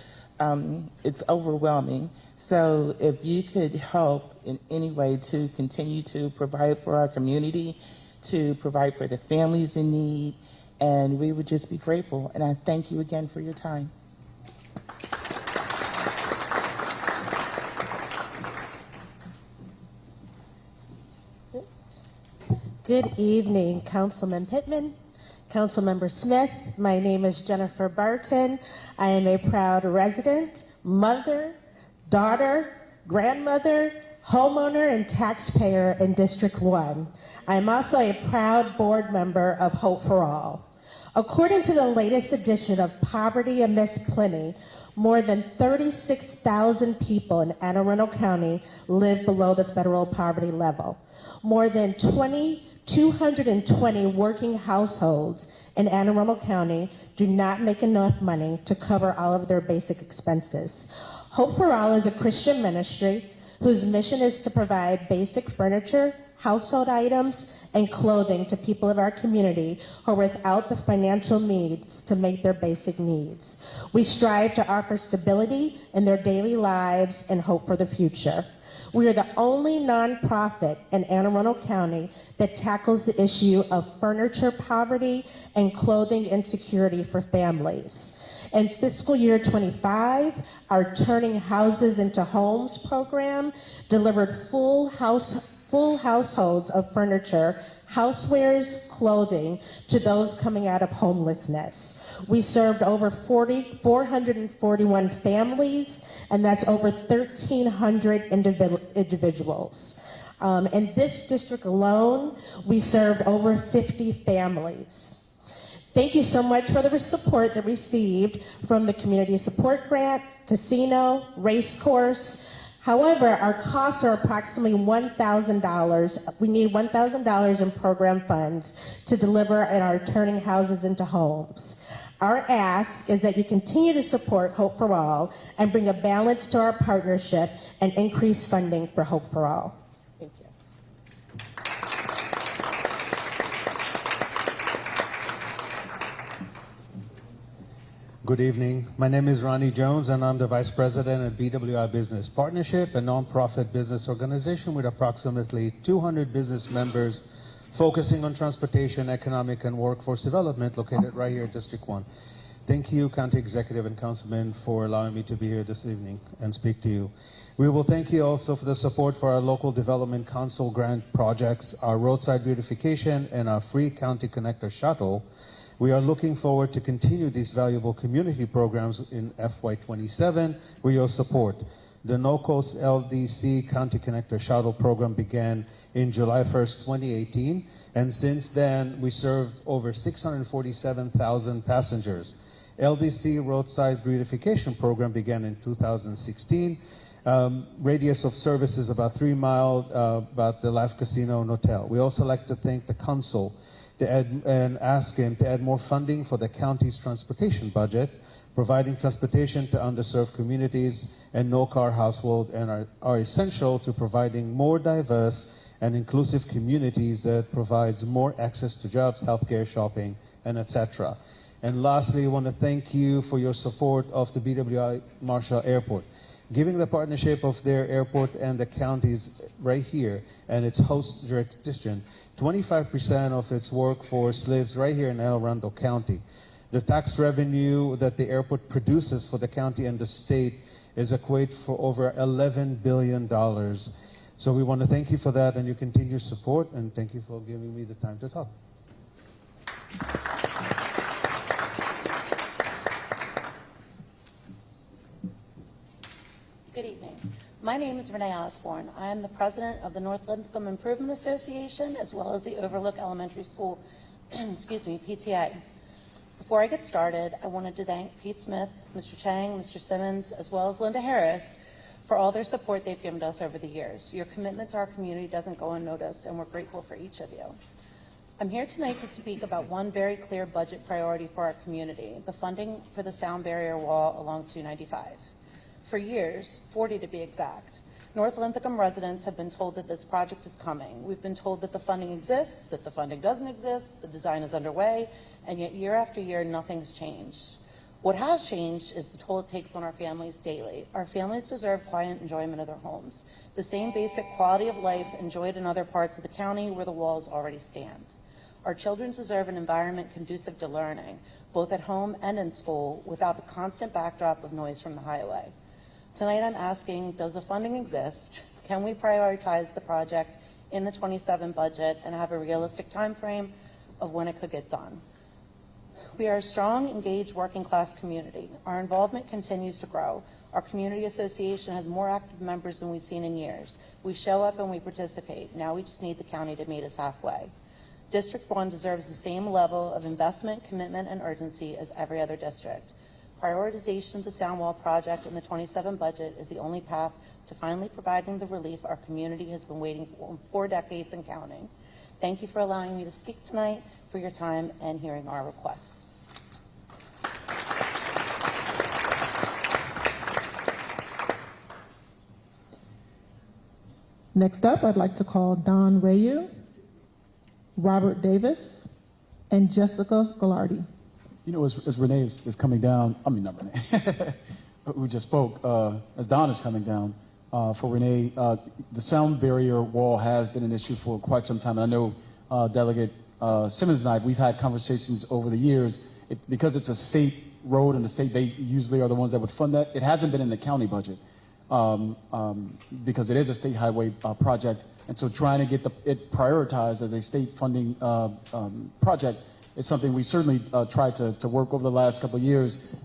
it's overwhelming. So if you could help in any way to continue to provide for our community, to provide for the families in need, and we would just be grateful. And I thank you again for your time. Good evening, Councilman Pittman, Councilmember Smith. My name is Jennifer Barton. I am a proud resident, mother, daughter, grandmother, homeowner and taxpayer in District 1. I am also a proud board member of Hope for All. According to the latest edition of Poverty Amidst Plenty, more than 36,000 people in Anne Arundel County live below the federal poverty level. More than 220 working households in Anne Arundel County do not make enough money to cover all of their basic expenses. Hope for All is a Christian ministry whose mission is to provide basic furniture, household items, and clothing to people of our community who are without the financial means to make their basic needs. We strive to offer stability in their daily lives and hope for the future. We are the only nonprofit in Anne Arundel County that tackles the issue of furniture poverty and clothing insecurity for families. In fiscal year 25, our Turning Houses into Homes program delivered full households of furniture, housewares, clothing to those coming out of homelessness. We served over 441 families, and that's over 1,300 individuals. In this district alone, we served over 50 families. Thank you so much for the support that we received from the Community Support Grant, Casino, Race Course. However, our costs are approximately $1,000. We need $1,000 in program funds to deliver in our Turning Houses into Homes. Our ask is that you continue to support Hope for All and bring a balance to our partnership and increase funding for Hope for All. Thank you. Good evening. My name is Ronnie Jones, and I'm the Vice President at BWI Business Partnership, a nonprofit business organization with approximately 200 business members focusing on transportation, economic, and workforce development located right here in District 1. Thank you, County Executive and Councilman, for allowing me to be here this evening and speak to you. We will thank you also for the support for our local development council grant projects, our roadside beautification, and our free County Connector shuttle. We are looking forward to continue these valuable community programs in FY27 with your support. The No-Coast LDC County Connector Shuttle program began in July 1st, 2018, and since then we served over 647,000 passengers. LDC Roadside Beautification Program began in 2016. Radius of service is about 3 miles, about the Life Casino and Hotel. We also like to thank the council and ask him to add more funding for the county's transportation budget, providing transportation to underserved communities and no-car households, and are essential to providing more diverse and inclusive communities that provides more access to jobs, healthcare, shopping, and etc. And lastly, I want to thank you for your support of the BWI Marshall Airport. Giving the partnership of their airport and the counties right here and its host jurisdiction, 25% of its workforce lives right here in Anne Arundel County. The tax revenue that the airport produces for the county and the state is equate for over $11 billion. So we want to thank you for that and your continued support, and thank you for giving me the time to talk. Good evening. My name is Renee Osborne. I am the president of the North Linthicum Improvement Association, as well as the Overlook Elementary School, PTA. Before I get started, I wanted to thank Pete Smith, Mr. Chang, Mr. Simmons, as well as Linda Harris for all their support they've given us over the years. Your commitment to our community doesn't go unnoticed, and we're grateful for each of you. I'm here tonight to speak about one very clear budget priority for our community, the funding for the sound barrier wall along 295. For years, 40 to be exact, North Linthicum residents have been told that this project is coming. We've been told that the funding exists, that the funding doesn't exist, the design is underway, and yet year after year, nothing's changed. What has changed is the toll it takes on our families daily. Our families deserve quiet enjoyment of their homes, the same basic quality of life enjoyed in other parts of the county where the walls already stand. Our children deserve an environment conducive to learning, both at home and in school, without the constant backdrop of noise from the highway. Tonight I'm asking, does the funding exist? Can we prioritize the project in the 27 budget and have a realistic time frame of when it could get done? We are a strong, engaged, working class community. Our involvement continues to grow. Our community association has more active members than we've seen in years. We show up and we participate. Now we just need the county to meet us halfway. District 1 deserves the same level of investment, commitment, and urgency as every other district. Prioritization of the sound wall project in the 27 budget is the only path to finally providing the relief our community has been waiting for 4 decades and counting. Thank you for allowing me to speak tonight, for your time, and hearing our requests. Next up, I'd like to call Don Rayu, Robert Davis, and Jessica Gallardi. You know, as Renee is coming down, I mean, not Renee, who just spoke, as Don is coming down, for Renee, the sound barrier wall has been an issue for quite some time. And I know Delegate Simmons and I, we've had conversations over the years. Because it's a state road and the state, they usually are the ones that would fund that. It hasn't been in the county budget because it is a state highway project. And so trying to get it prioritized as a state funding project is something we certainly tried to work over the last couple of years.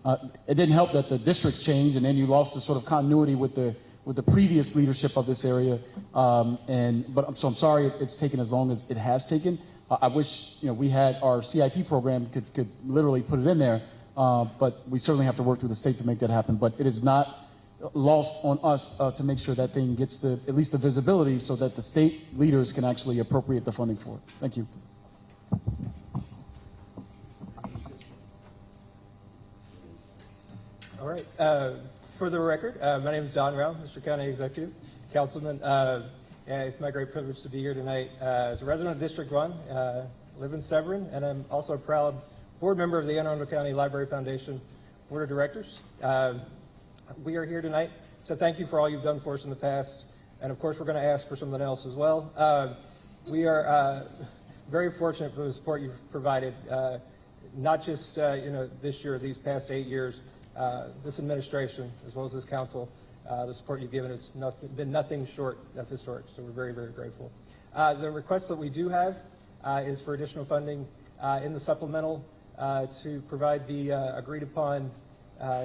It didn't help that the districts changed, and then you lost the sort of continuity with the previous leadership of this area. So I'm sorry it's taken as long as it has taken. I wish we had our CIP program could literally put it in there, but we certainly have to work through the state to make that happen. But it is not lost on us to make sure that thing gets at least the visibility so that the state leaders can actually appropriate the funding for it. Thank you. All right. For the record, my name is Don Rao, Mr. County Executive, Councilman. It's my great privilege to be here tonight. As a resident of District 1, live in Severn, and I'm also a proud board member of the Arundel County Library Foundation Board of Directors. We are here tonight to thank you for all you've done for us in the past, and of course we're going to ask for something else as well. We are very fortunate for the support you've provided, not just this year, these past 8 years. This administration, as well as this council, the support you've given has been nothing short of historic, so we're very, very grateful. The request that we do have is for additional funding in the supplemental to provide the agreed upon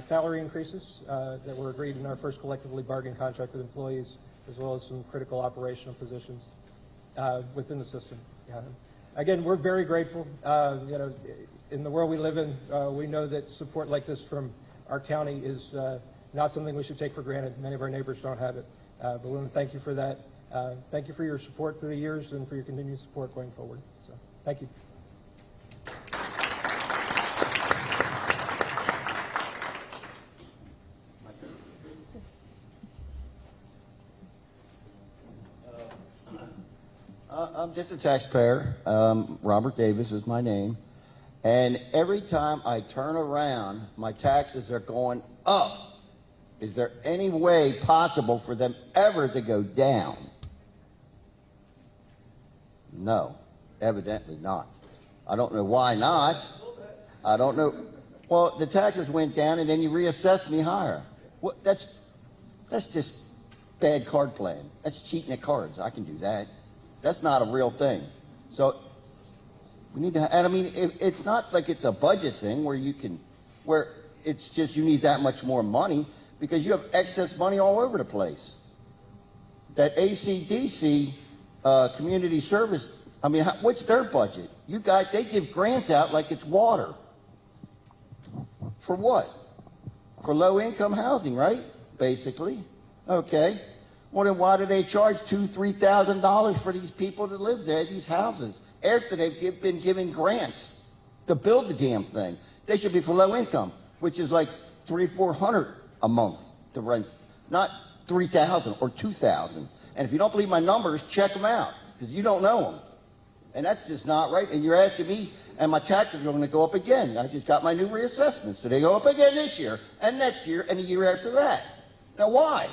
salary increases that were agreed in our first collectively bargained contract with employees, as well as some critical operational positions within the system. Again, we're very grateful. In the world we live in, we know that support like this from our county is not something we should take for granted. Many of our neighbors don't have it. But we want to thank you for that. Thank you for your support through the years and for your continued support going forward. So, thank you. I'm just a taxpayer. Robert Davis is my name. And every time I turn around, my taxes are going up. Is there any way possible for them ever to go down? No, evidently not. I don't know why not. I don't know. Well, the taxes went down and then you reassessed me higher. What? That's just bad card playing. That's cheating at cards. I can do that. That's not a real thing. So we need to, and I mean, it's not like it's a budget thing where it's just you need that much more money, because you have excess money all over the place. That ACDC community service, I mean, what's their budget? You guys, they give grants out like it's water. For what? For low-income housing, right? Basically. Okay. Well, then why do they charge $2,000, $3,000 for these people to live there, these houses, after they've been given grants to build the damn thing? They should be for low income, which is like $300, $400 a month to rent, not $3,000 or $2,000. And if you don't believe my numbers, check them out, because you don't know them. And that's just not right. And you're asking me, and my taxes are going to go up again. I just got my new reassessment, so they go up again this year, and next year, and the year after that. Now, why?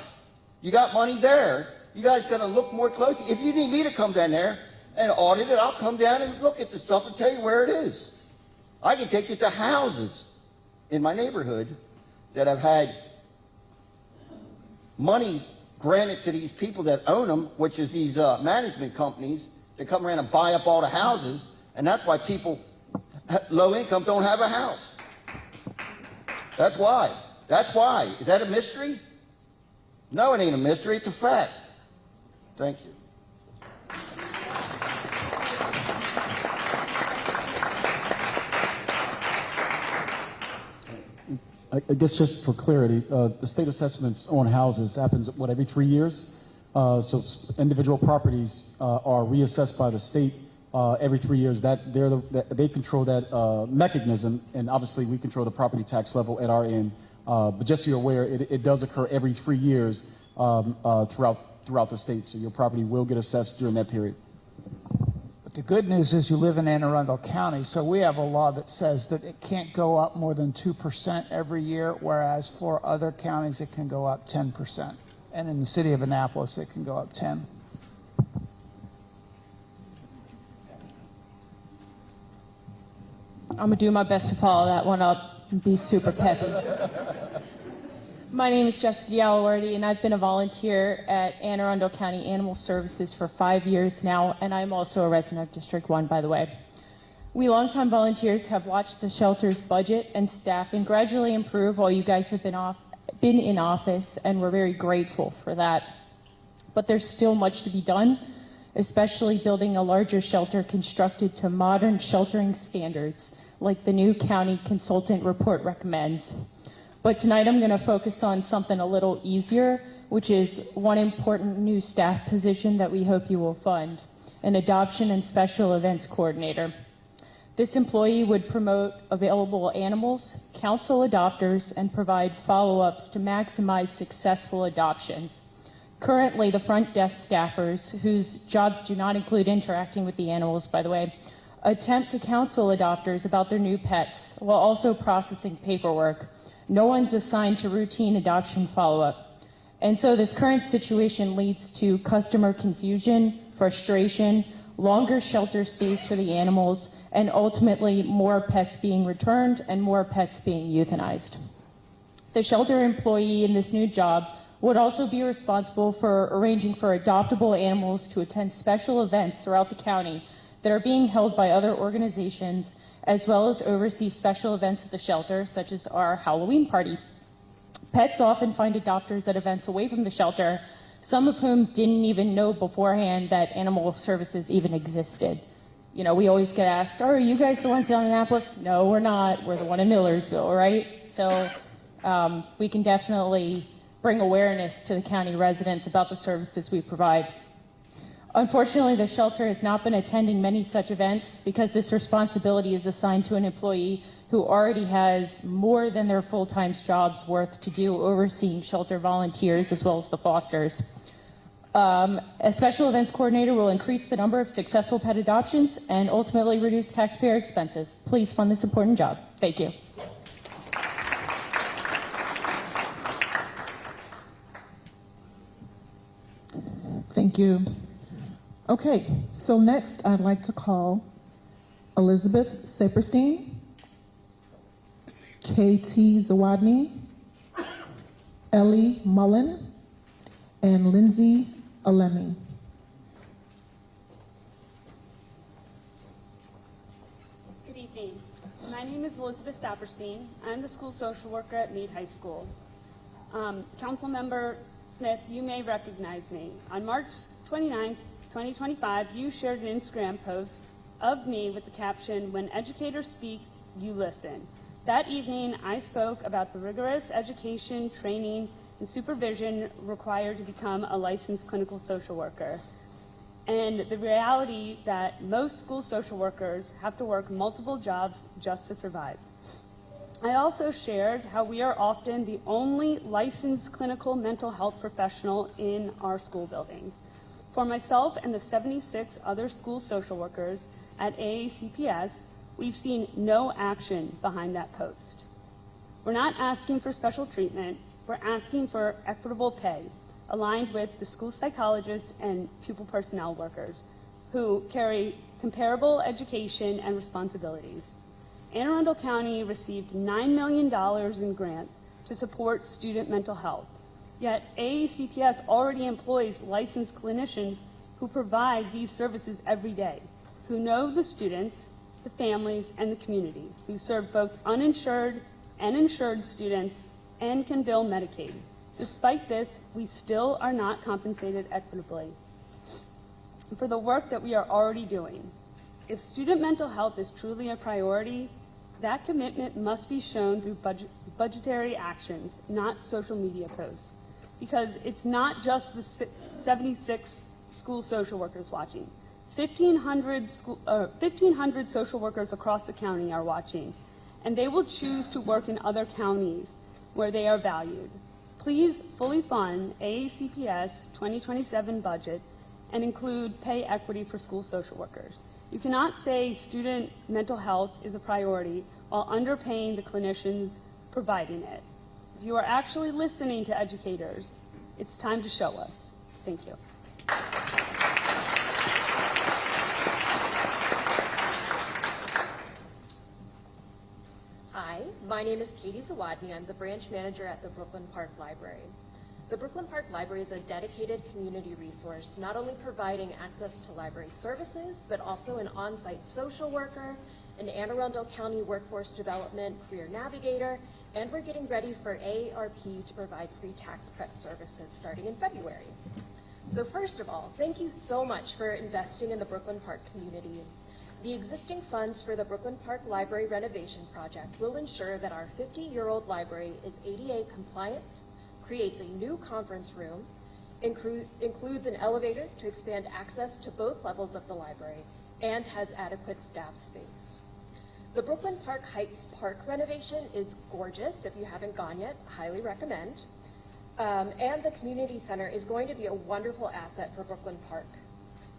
You got money there. You guys got to look more closely. If you need me to come down there and audit it, I'll come down and look at the stuff and tell you where it is. I can take you to houses in my neighborhood that have had money granted to these people that own them, which is these management companies that come around and buy up all the houses, and that's why people low income don't have a house. That's why. That's why. Is that a mystery? No, it ain't a mystery. It's a fact. Thank you. I guess just for clarity, the state assessments on houses happens, what, every 3 years? So individual properties are reassessed by the state every 3 years. They control that mechanism, and obviously we control the property tax level at our end. But just so you're aware, it does occur every 3 years throughout the state. So your property will get assessed during that period. The good news is you live in Anne Arundel County, so we have a law that says that it can't go up more than 2% every year, whereas for other counties it can go up 10%. And in the city of Annapolis it can go up 10%. I'm going to do my best to follow that one up and be super peppy. My name is Jessica Dialawardi, and I've been a volunteer at Anne Arundel County Animal Services for 5 years now, and I'm also a resident of District 1, by the way. We longtime volunteers have watched the shelter's budget and staffing gradually improve while you guys have been in office, and we're very grateful for that. But there's still much to be done, especially building a larger shelter constructed to modern sheltering standards, like the new county consultant report recommends. But tonight I'm going to focus on something a little easier, which is one important new staff position that we hope you will fund, an adoption and special events coordinator. This employee would promote available animals, counsel adopters, and provide follow-ups to maximize successful adoptions. Currently, the front desk staffers, whose jobs do not include interacting with the animals, by the way, attempt to counsel adopters about their new pets while also processing paperwork. No one's assigned to routine adoption follow-up. And so this current situation leads to customer confusion, frustration, longer shelter stays for the animals, and ultimately more pets being returned and more pets being euthanized. The shelter employee in this new job would also be responsible for arranging for adoptable animals to attend special events throughout the county that are being held by other organizations, as well as oversee special events at the shelter, such as our Halloween party. Pets often find adopters at events away from the shelter, some of whom didn't even know beforehand that animal services even existed. You know, we always get asked, are you guys the ones down in Annapolis? No, we're not. We're the one in Millersville, right? So we can definitely bring awareness to the county residents about the services we provide. Unfortunately, the shelter has not been attending many such events because this responsibility is assigned to an employee who already has more than their full-time job's worth to do overseeing shelter volunteers as well as the fosters. A special events coordinator will increase the number of successful pet adoptions and ultimately reduce taxpayer expenses. Please fund this important job. Thank you. Thank you. Okay, so next I'd like to call Elizabeth Saperstein, KT Zawadny, Ellie Mullen, and Lindsay Alemi. Good evening. My name is Elizabeth Saperstein. I'm the school social worker at Meade High School. Councilmember Smith, you may recognize me. On March 29th, 2025, you shared an Instagram post of me with the caption, "When educators speak, you listen." That evening, I spoke about the rigorous education, training, and supervision required to become a licensed clinical social worker, and the reality that most school social workers have to work multiple jobs just to survive. I also shared how we are often the only licensed clinical mental health professional in our school buildings. For myself and the 76 other school social workers at AACPS, we've seen no action behind that post. We're not asking for special treatment, we're asking for equitable pay, aligned with the school psychologists and pupil personnel workers who carry comparable education and responsibilities. Anne Arundel County received $9 million in grants to support student mental health. Yet AACPS already employs licensed clinicians who provide these services every day, who know the students, the families, and the community, who serve both uninsured and insured students and can bill Medicaid. Despite this, we still are not compensated equitably for the work that we are already doing. If student mental health is truly a priority, that commitment must be shown through budgetary actions, not social media posts. Because it's not just the 76 school social workers watching. 1,500 social workers across the county are watching, and they will choose to work in other counties where they are valued. Please fully fund AACPS 2027 budget and include pay equity for school social workers. You cannot say student mental health is a priority while underpaying the clinicians providing it. If you are actually listening to educators, it's time to show us. Thank you. Hi, my name is Katie Zawadny. I'm the branch manager at the Brooklyn Park Library. The Brooklyn Park Library is a dedicated community resource, not only providing access to library services, but also an on-site social worker, an Anne Arundel County Workforce Development Career Navigator, and we're getting ready for AARP to provide free tax prep services starting in February. So first of all, thank you so much for investing in the Brooklyn Park community. The existing funds for the Brooklyn Park Library renovation project will ensure that our 50-year-old library is ADA compliant, creates a new conference room, includes an elevator to expand access to both levels of the library, and has adequate staff space. The Brooklyn Park Heights Park renovation is gorgeous. If you haven't gone yet, highly recommend. And the community center is going to be a wonderful asset for Brooklyn Park.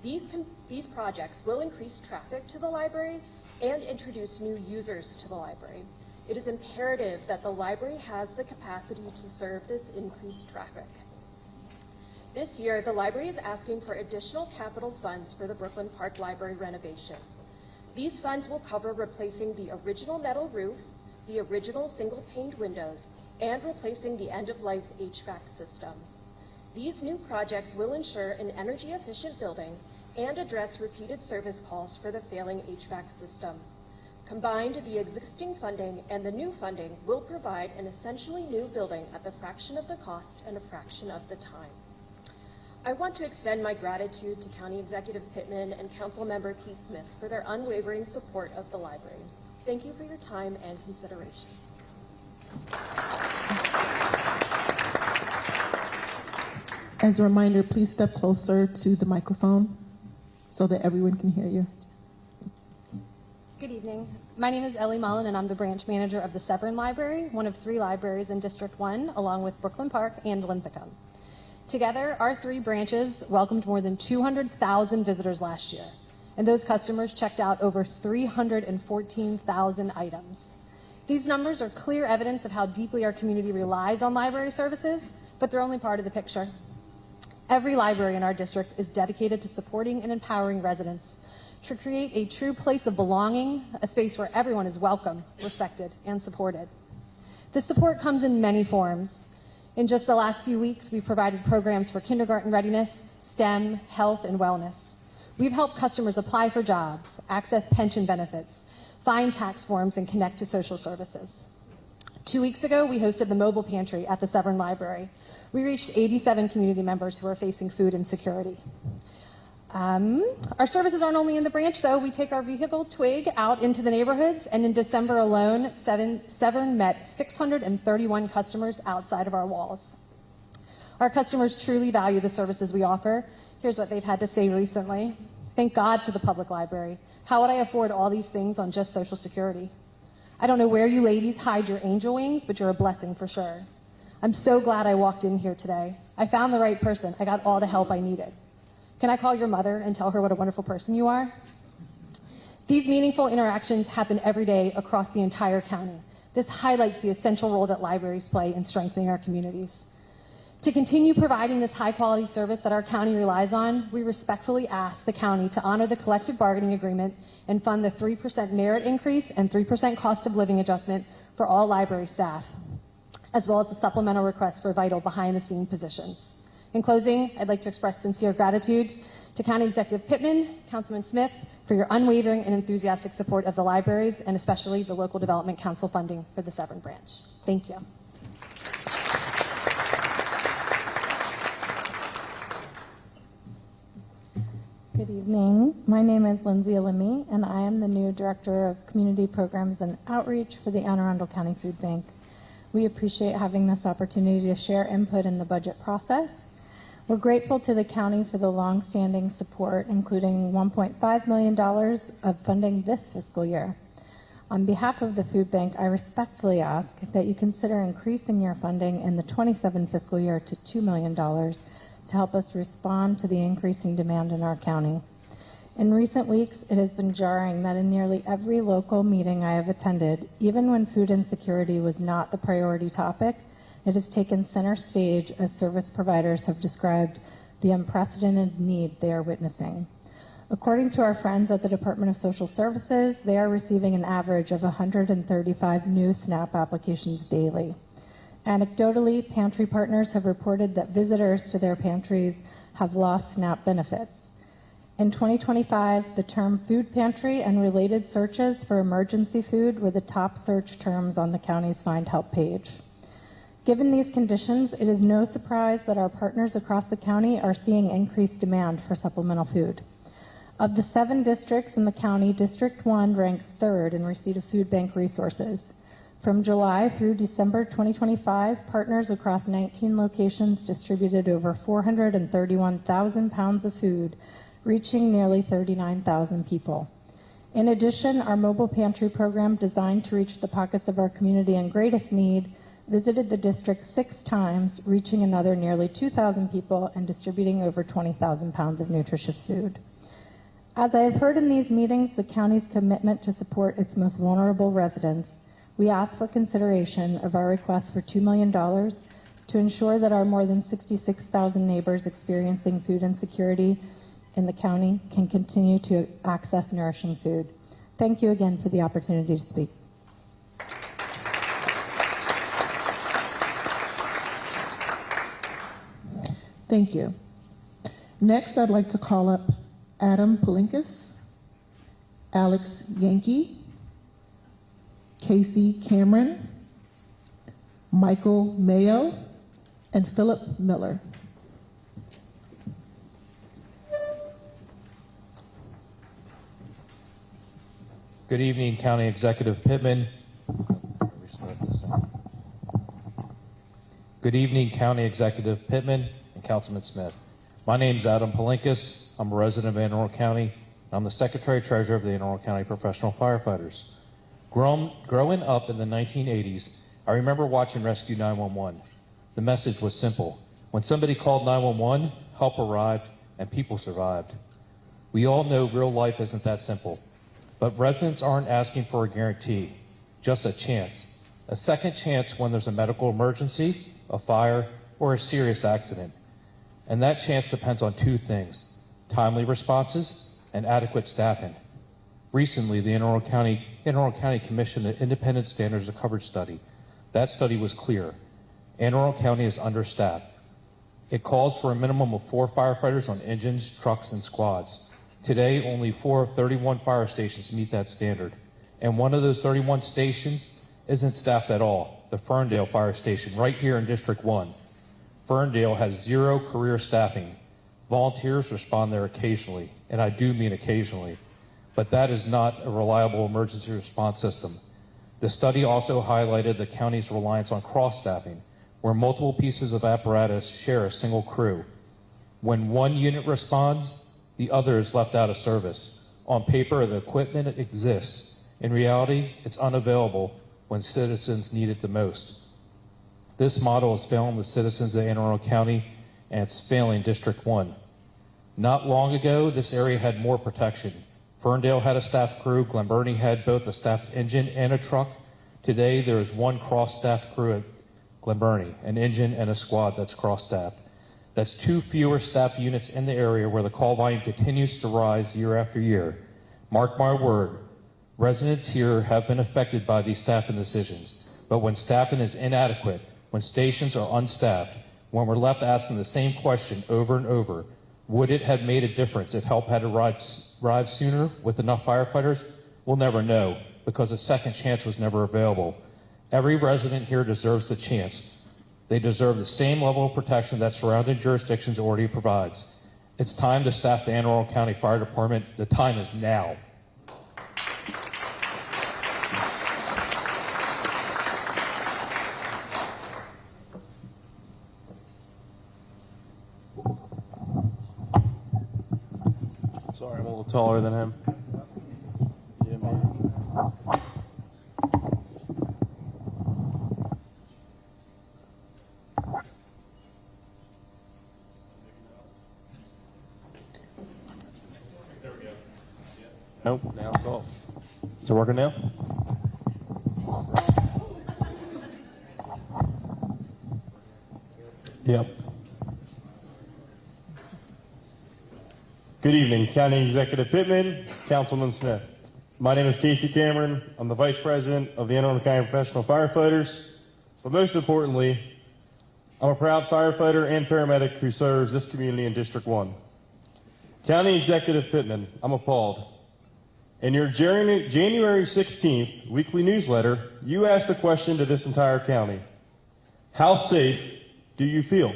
These projects will increase traffic to the library and introduce new users to the library. It is imperative that the library has the capacity to serve this increased traffic. This year, the library is asking for additional capital funds for the Brooklyn Park Library renovation. These funds will cover replacing the original metal roof, the original single-paned windows, and replacing the end-of-life HVAC system. These new projects will ensure an energy-efficient building and address repeated service calls for the failing HVAC system. Combined, the existing funding and the new funding will provide an essentially new building at the fraction of the cost and a fraction of the time. I want to extend my gratitude to County Executive Pittman and Councilmember Pete Smith for their unwavering support of the library. Thank you for your time and consideration. As a reminder, please step closer to the microphone so that everyone can hear you. Good evening. My name is Ellie Mullen, and I'm the branch manager of the Severn Library, one of 3 libraries in District 1, along with Brooklyn Park and Linthicum. Together, our 3 branches welcomed more than 200,000 visitors last year, and those customers checked out over 314,000 items. These numbers are clear evidence of how deeply our community relies on library services, but they're only part of the picture. Every library in our district is dedicated to supporting and empowering residents to create a true place of belonging, a space where everyone is welcome, respected, and supported. This support comes in many forms. In just the last few weeks, we've provided programs for kindergarten readiness, STEM, health, and wellness. We've helped customers apply for jobs, access pension benefits, find tax forms, and connect to social services. 2 weeks ago, we hosted the mobile pantry at the Severn Library. We reached 87 community members who are facing food insecurity. Our services aren't only in the branch, though. We take our vehicle Twig out into the neighborhoods, and in December alone, Severn met 631 customers outside of our walls. Our customers truly value the services we offer. Here's what they've had to say recently. Thank God for the public library. How would I afford all these things on just Social Security? I don't know where you ladies hide your angel wings, but you're a blessing for sure. I'm so glad I walked in here today. I found the right person. I got all the help I needed. Can I call your mother and tell her what a wonderful person you are? These meaningful interactions happen every day across the entire county. This highlights the essential role that libraries play in strengthening our communities. To continue providing this high-quality service that our county relies on, we respectfully ask the county to honor the collective bargaining agreement and fund the 3% merit increase and 3% cost of living adjustment for all library staff, as well as the supplemental request for vital behind-the-scene positions. In closing, I'd like to express sincere gratitude to County Executive Pittman, Councilman Smith, for your unwavering and enthusiastic support of the libraries, and especially the Local Development Council funding for the Severn branch. Thank you. Good evening. My name is Lindsay Alimi, and I am the new Director of Community Programs and Outreach for the Anne Arundel County Food Bank. We appreciate having this opportunity to share input in the budget process. We're grateful to the county for the long-standing support, including $1.5 million of funding this fiscal year. On behalf of the food bank, I respectfully ask that you consider increasing your funding in the 27 fiscal year to $2 million to help us respond to the increasing demand in our county. In recent weeks, it has been jarring that in nearly every local meeting I have attended, even when food insecurity was not the priority topic, it has taken center stage as service providers have described the unprecedented need they are witnessing. According to our friends at the Department of Social Services, they are receiving an average of 135 new SNAP applications daily. Anecdotally, pantry partners have reported that visitors to their pantries have lost SNAP benefits. In 2025, the term food pantry and related searches for emergency food were the top search terms on the county's Find Help page. Given these conditions, it is no surprise that our partners across the county are seeing increased demand for supplemental food. Of the 7 districts in the county, District 1 ranks 3rd in receipt of food bank resources. From July through December 2025, partners across 19 locations distributed over 431,000 pounds of food, reaching nearly 39,000 people. In addition, our mobile pantry program, designed to reach the pockets of our community in greatest need, visited the district 6 times, reaching another nearly 2,000 people and distributing over 20,000 pounds of nutritious food. As I have heard in these meetings, the county's commitment to support its most vulnerable residents, we ask for consideration of our request for $2 million to ensure that our more than 66,000 neighbors experiencing food insecurity in the county can continue to access nourishing food. Thank you again for the opportunity to speak. Thank you. Next, I'd like to call up Adam Palinkas, Alex Yankee, Casey Cameron, Michael Mayo, and Philip Miller. Good evening, County Executive Pittman. Good evening, County Executive Pittman and Councilman Smith. My name is Adam Palinkas. I'm a resident of Anne Arundel County. I'm the Secretary-Treasurer of the Anne Arundel County Professional Firefighters. Growing up in the 1980s, I remember watching Rescue 911. The message was simple. When somebody called 911, help arrived and people survived. We all know real life isn't that simple, but residents aren't asking for a guarantee, just a chance. A second chance when there's a medical emergency, a fire, or a serious accident. And that chance depends on 2 things, timely responses and adequate staffing. Recently, the Anne Arundel County commissioned an independent standards of coverage study. That study was clear. Anne Arundel County is understaffed. It calls for a minimum of 4 firefighters on engines, trucks, and squads. Today, only 4 of 31 fire stations meet that standard. And one of those 31 stations isn't staffed at all, the Ferndale Fire Station, right here in District 1. Ferndale has 0 career staffing. Volunteers respond there occasionally, and I do mean occasionally. But that is not a reliable emergency response system. The study also highlighted the county's reliance on cross-staffing, where multiple pieces of apparatus share a single crew. When one unit responds, the other is left out of service. On paper, the equipment exists. In reality, it's unavailable when citizens need it the most. This model is failing the citizens of Anne Arundel County, and it's failing District 1. Not long ago, this area had more protection. Ferndale had a staffed crew. Glen Burnie had both a staffed engine and a truck. Today, there is 1 cross-staffed crew at Glen Burnie, an engine and a squad that's cross-staffed. That's 2 fewer staff units in the area where the call volume continues to rise year after year. Mark my word, residents here have been affected by these staffing decisions. But when staffing is inadequate, when stations are unstaffed, when we're left asking the same question over and over, would it have made a difference if help had arrived sooner with enough firefighters? We'll never know, because a second chance was never available. Every resident here deserves the chance. They deserve the same level of protection that surrounding jurisdictions already provides. It's time to staff the Anne Arundel County Fire Department. The time is now. Sorry, I'm a little taller than him. Yeah, man. There we go. Nope, now it's off. Is it working now? Yep. Good evening, County Executive Pittman, Councilman Smith. My name is Casey Cameron. I'm the Vice President of the Anne Arundel County Professional Firefighters. But most importantly, I'm a proud firefighter and paramedic who serves this community in District 1. County Executive Pittman, I'm appalled. In your January 16th weekly newsletter, you asked a question to this entire county. How safe do you feel?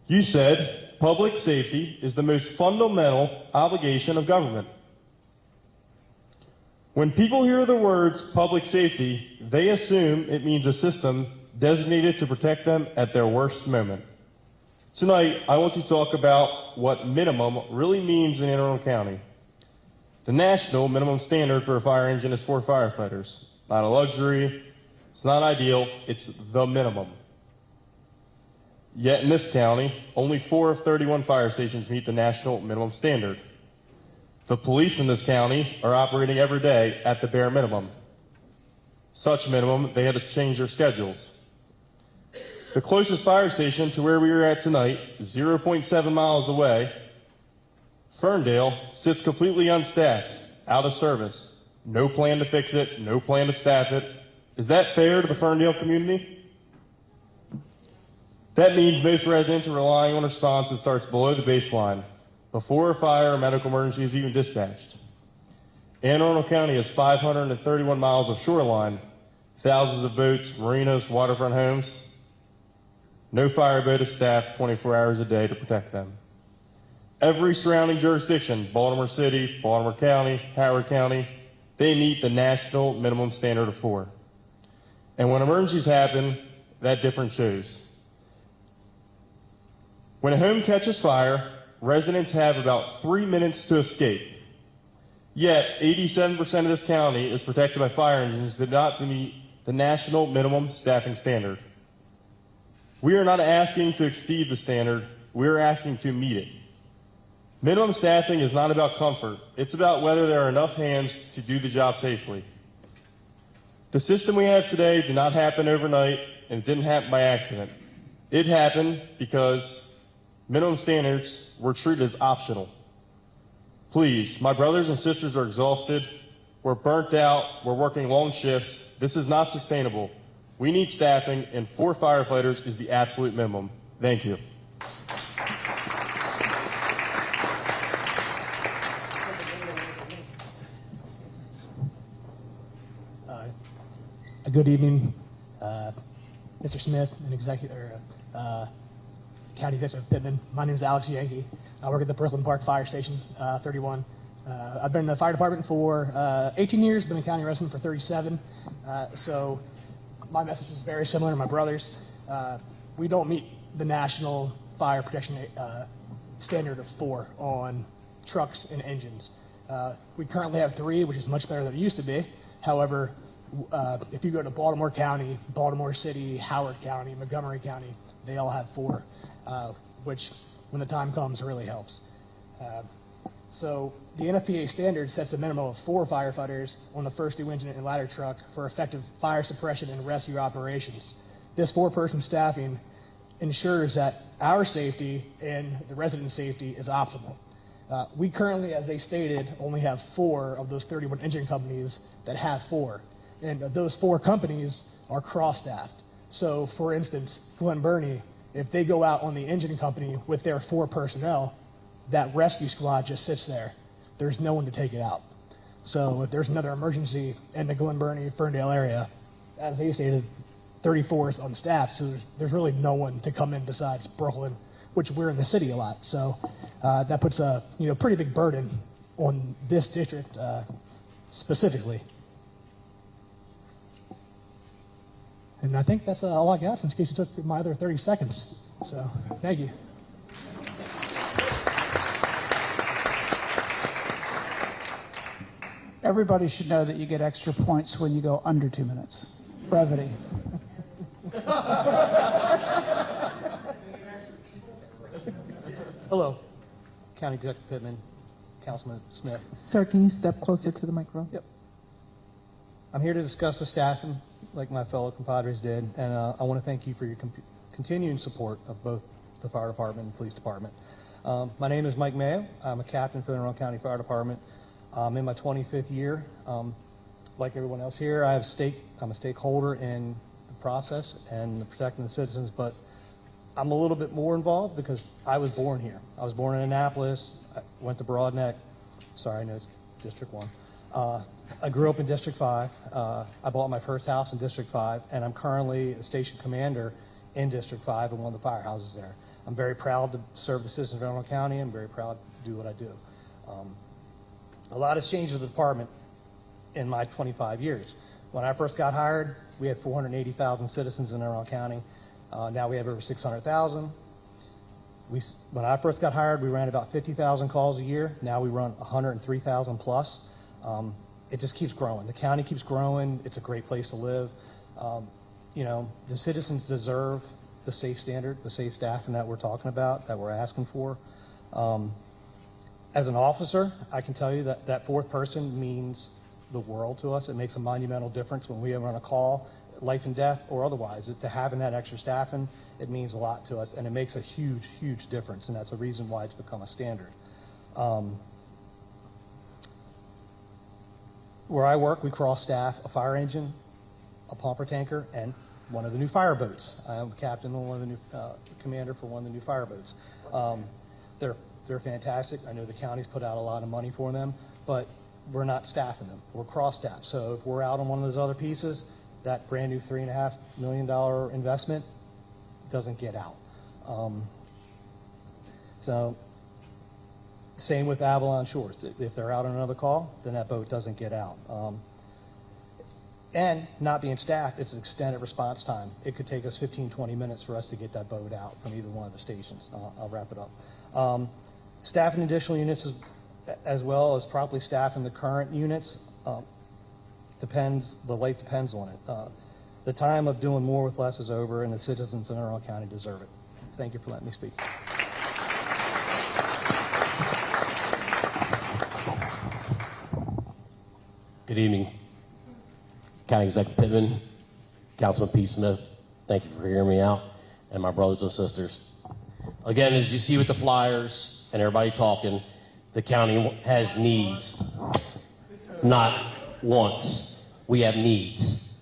You said, public safety is the most fundamental obligation of government. When people hear the words public safety, they assume it means a system designated to protect them at their worst moment. Tonight, I want to talk about what minimum really means in Anne Arundel County. The national minimum standard for a fire engine is 4 firefighters. Not a luxury, it's not ideal, it's the minimum. Yet in this county, only 4 of 31 fire stations meet the national minimum standard. The police in this county are operating every day at the bare minimum. Such minimum, they had to change their schedules. The closest fire station to where we are at tonight, 0.7 miles away, Ferndale, sits completely unstaffed, out of service. No plan to fix it, no plan to staff it. Is that fair to the Ferndale community? That means most residents are relying on a response that starts below the baseline, before a fire or medical emergency is even dispatched. Anne Arundel County has 531 miles of shoreline, thousands of boats, marinas, waterfront homes. No fireboat is staffed 24 hours a day to protect them. Every surrounding jurisdiction, Baltimore City, Baltimore County, Howard County, they meet the national minimum standard of 4. And when emergencies happen, that difference shows. When a home catches fire, residents have about 3 minutes to escape. Yet, 87% of this county is protected by fire engines that do not meet the national minimum staffing standard. We are not asking to exceed the standard, we are asking to meet it. Minimum staffing is not about comfort, it's about whether there are enough hands to do the job safely. The system we have today did not happen overnight, and it didn't happen by accident. It happened because minimum standards were treated as optional. Please, my brothers and sisters are exhausted. We're burnt out. We're working long shifts. This is not sustainable. We need staffing, and 4 firefighters is the absolute minimum. Thank you. Good evening, Mr. Smith and County Executive Pittman. My name is Alex Yankee. I work at the Brooklyn Park Fire Station 31. I've been in the fire department for 18 years, been a county resident for 37. So my message is very similar to my brother's. We don't meet the national fire protection standard of 4 on trucks and engines. We currently have 3, which is much better than it used to be. However, if you go to Baltimore County, Baltimore City, Howard County, Montgomery County, they all have 4, which when the time comes really helps. So the NFPA standard sets a minimum of 4 firefighters on the first 2 engine and ladder truck for effective fire suppression and rescue operations. This 4-person staffing ensures that our safety and the resident safety is optimal. We currently, as they stated, only have 4 of those 31 engine companies that have 4. And those 4 companies are cross-staffed. So, for instance, Glen Burnie, if they go out on the engine company with their 4 personnel, that rescue squad just sits there. There's no one to take it out. So if there's another emergency in the Glen Burnie, Ferndale area, as they stated, 34 is on staff, so there's really no one to come in besides Brooklyn, which we're in the city a lot. So that puts a pretty big burden on this district specifically. And I think that's all I got, since Casey took my other 30 seconds. So thank you. Everybody should know that you get extra points when you go under 2 minutes. Brevity. Hello, County Executive Pittman, Councilman Smith. Sir, can you step closer to the microphone? Yep. I'm here to discuss the staffing, like my fellow compadres did, and I want to thank you for your continuing support of both the fire department and police department. My name is Mike Mayo. I'm a captain for the Arundel County Fire Department. I'm in my 25th year. Like everyone else here, I'm a stakeholder in the process and protecting the citizens, but I'm a little bit more involved because I was born here. I was born in Annapolis. I went to Broadneck. Sorry, I know it's District 1. I grew up in District 5. I bought my first house in District 5, and I'm currently a station commander in District 5 in one of the firehouses there. I'm very proud to serve the citizens of Arundel County. I'm very proud to do what I do. A lot has changed in the department in my 25 years. When I first got hired, we had 480,000 citizens in Arundel County. Now we have over 600,000. When I first got hired, we ran about 50,000 calls a year. Now we run 103,000 plus. It just keeps growing. The county keeps growing. It's a great place to live. The citizens deserve the safe standard, the safe staffing that we're talking about, that we're asking for. As an officer, I can tell you that that fourth person means the world to us. It makes a monumental difference when we run a call, life and death or otherwise. To having that extra staffing, it means a lot to us, and it makes a huge, huge difference, and that's a reason why it's become a standard. Where I work, we cross-staff a fire engine, a pumper tanker, and one of the new fire boats. I am captain on one of the new, commander for one of the new fire boats. They're fantastic. I know the county's put out a lot of money for them, but we're not staffing them. We're cross-staffed. So if we're out on one of those other pieces, that brand new $3.5 million investment doesn't get out. So same with Avalon Shores. If they're out on another call, then that boat doesn't get out. And not being staffed, it's an extended response time. It could take us 15, 20 minutes for us to get that boat out from either one of the stations. I'll wrap it up. Staffing additional units as well as properly staffing the current units the life depends on it. The time of doing more with less is over, and the citizens in Arundel County deserve it. Thank you for letting me speak. Good evening, County Executive Pittman, Councilman Pete Smith. Thank you for hearing me out, and my brothers and sisters. Again, as you see with the flyers and everybody talking, the county has needs, not wants. We have needs.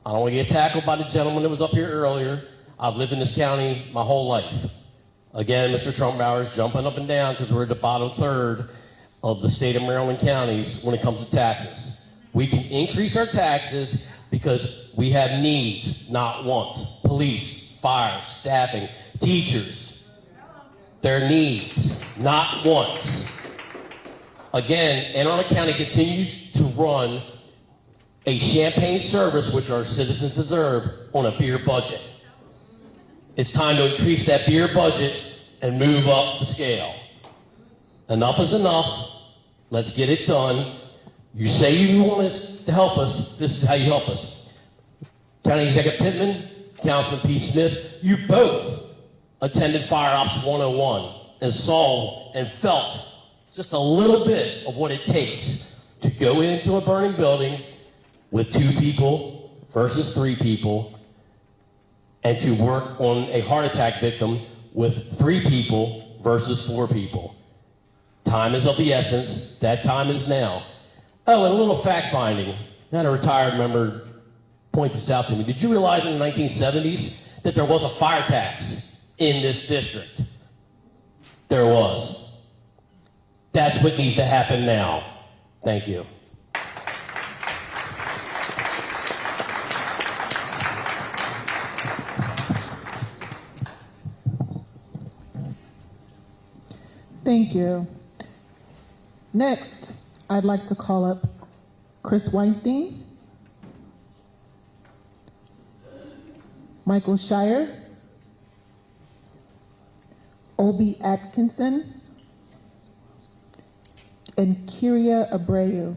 I don't want to get tackled by the gentleman that was up here earlier. I've lived in this county my whole life. Again, Mr. Trumpbauer's jumping up and down because we're at the bottom third of the state of Maryland counties when it comes to taxes. We can increase our taxes because we have needs, not wants. Police, fire, staffing, teachers. Their needs, not wants. Again, Anne Arundel County continues to run a champagne service, which our citizens deserve, on a beer budget. It's time to increase that beer budget and move up the scale. Enough is enough. Let's get it done. You say you want us to help us. This is how you help us. County Executive Pittman, Councilman Pete Smith, you both attended Fire Ops 101 and saw and felt just a little bit of what it takes to go into a burning building with 2 people versus 3 people, and to work on a heart attack victim with 3 people versus 4 people. Time is of the essence. That time is now. Oh, and a little fact finding. I had a retired member point this out to me. Did you realize in the 1970s that there was a fire tax in this district? There was. That's what needs to happen now. Thank you. Thank you. Next, I'd like to call up Chris Weinstein, Michael Shire, Obi Atkinson, and Kyria Abreu.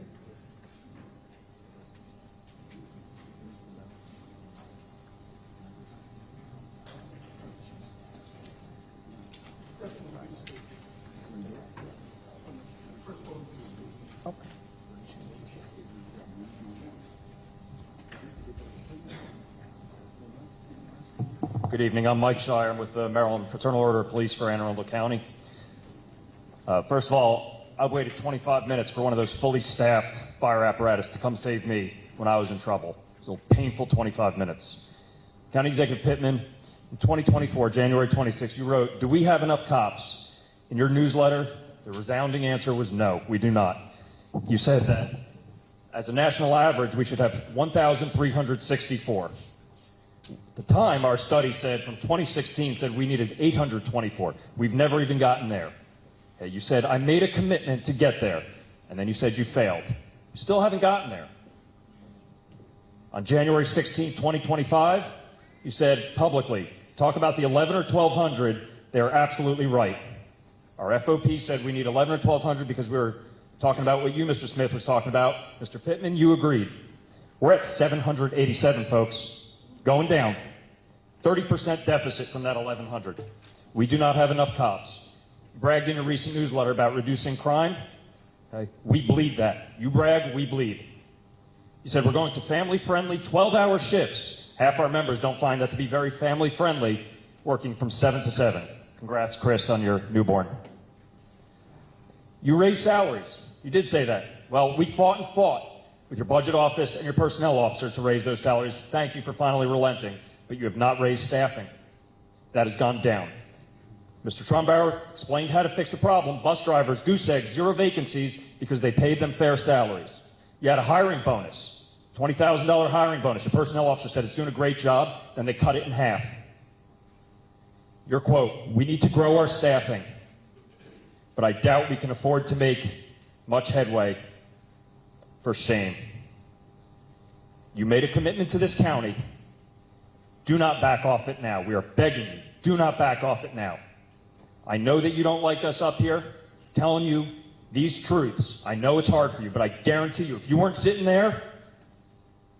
Good evening. I'm Mike Shire. I'm with the Maryland Fraternal Order of Police for Anne Arundel County. First of all, I waited 25 minutes for one of those fully staffed fire apparatus to come save me when I was in trouble. It was a painful 25 minutes. County Executive Pittman, in 2024, January 26, you wrote, "Do we have enough cops?" In your newsletter, the resounding answer was no, we do not. You said that as a national average, we should have 1,364. At the time, our study said from 2016 said we needed 824. We've never even gotten there. Okay, you said, I made a commitment to get there, and then you said you failed. You still haven't gotten there. On January 16, 2025, you said publicly, talk about the 11 or 1,200, they're absolutely right. Our FOP said we need 11 or 1,200 because we were talking about what you, Mr. Smith, was talking about. Mr. Pittman, you agreed. We're at 787, folks. Going down. 30% deficit from that 1,100. We do not have enough cops. You bragged in a recent newsletter about reducing crime. Okay. We bleed that. You brag, we bleed. You said we're going to family-friendly 12-hour shifts. Half our members don't find that to be very family-friendly, working from 7 to 7. Congrats, Chris, on your newborn. You raised salaries. You did say that. Well, we fought and fought with your budget office and your personnel officers to raise those salaries. Thank you for finally relenting, but you have not raised staffing. That has gone down. Mr. Trumbauer explained how to fix the problem. Bus drivers, goose eggs, 0 vacancies because they paid them fair salaries. You had a hiring bonus, $20,000 hiring bonus. Your personnel officer said it's doing a great job, then they cut it in half. Your quote, we need to grow our staffing, but I doubt we can afford to make much headway. For shame. You made a commitment to this county. Do not back off it now. We are begging you. Do not back off it now. I know that you don't like us up here telling you these truths. I know it's hard for you, but I guarantee you, if you weren't sitting there,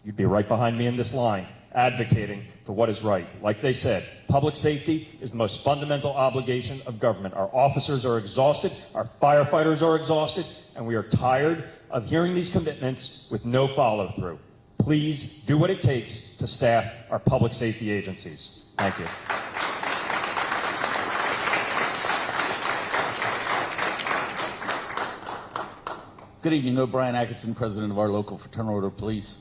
you'd be right behind me in this line, advocating for what is right. Like they said, public safety is the most fundamental obligation of government. Our officers are exhausted, our firefighters are exhausted, and we are tired of hearing these commitments with no follow-through. Please do what it takes to staff our public safety agencies. Thank you. Good evening. O'Brien Atkinson, president of our local Fraternal Order of Police.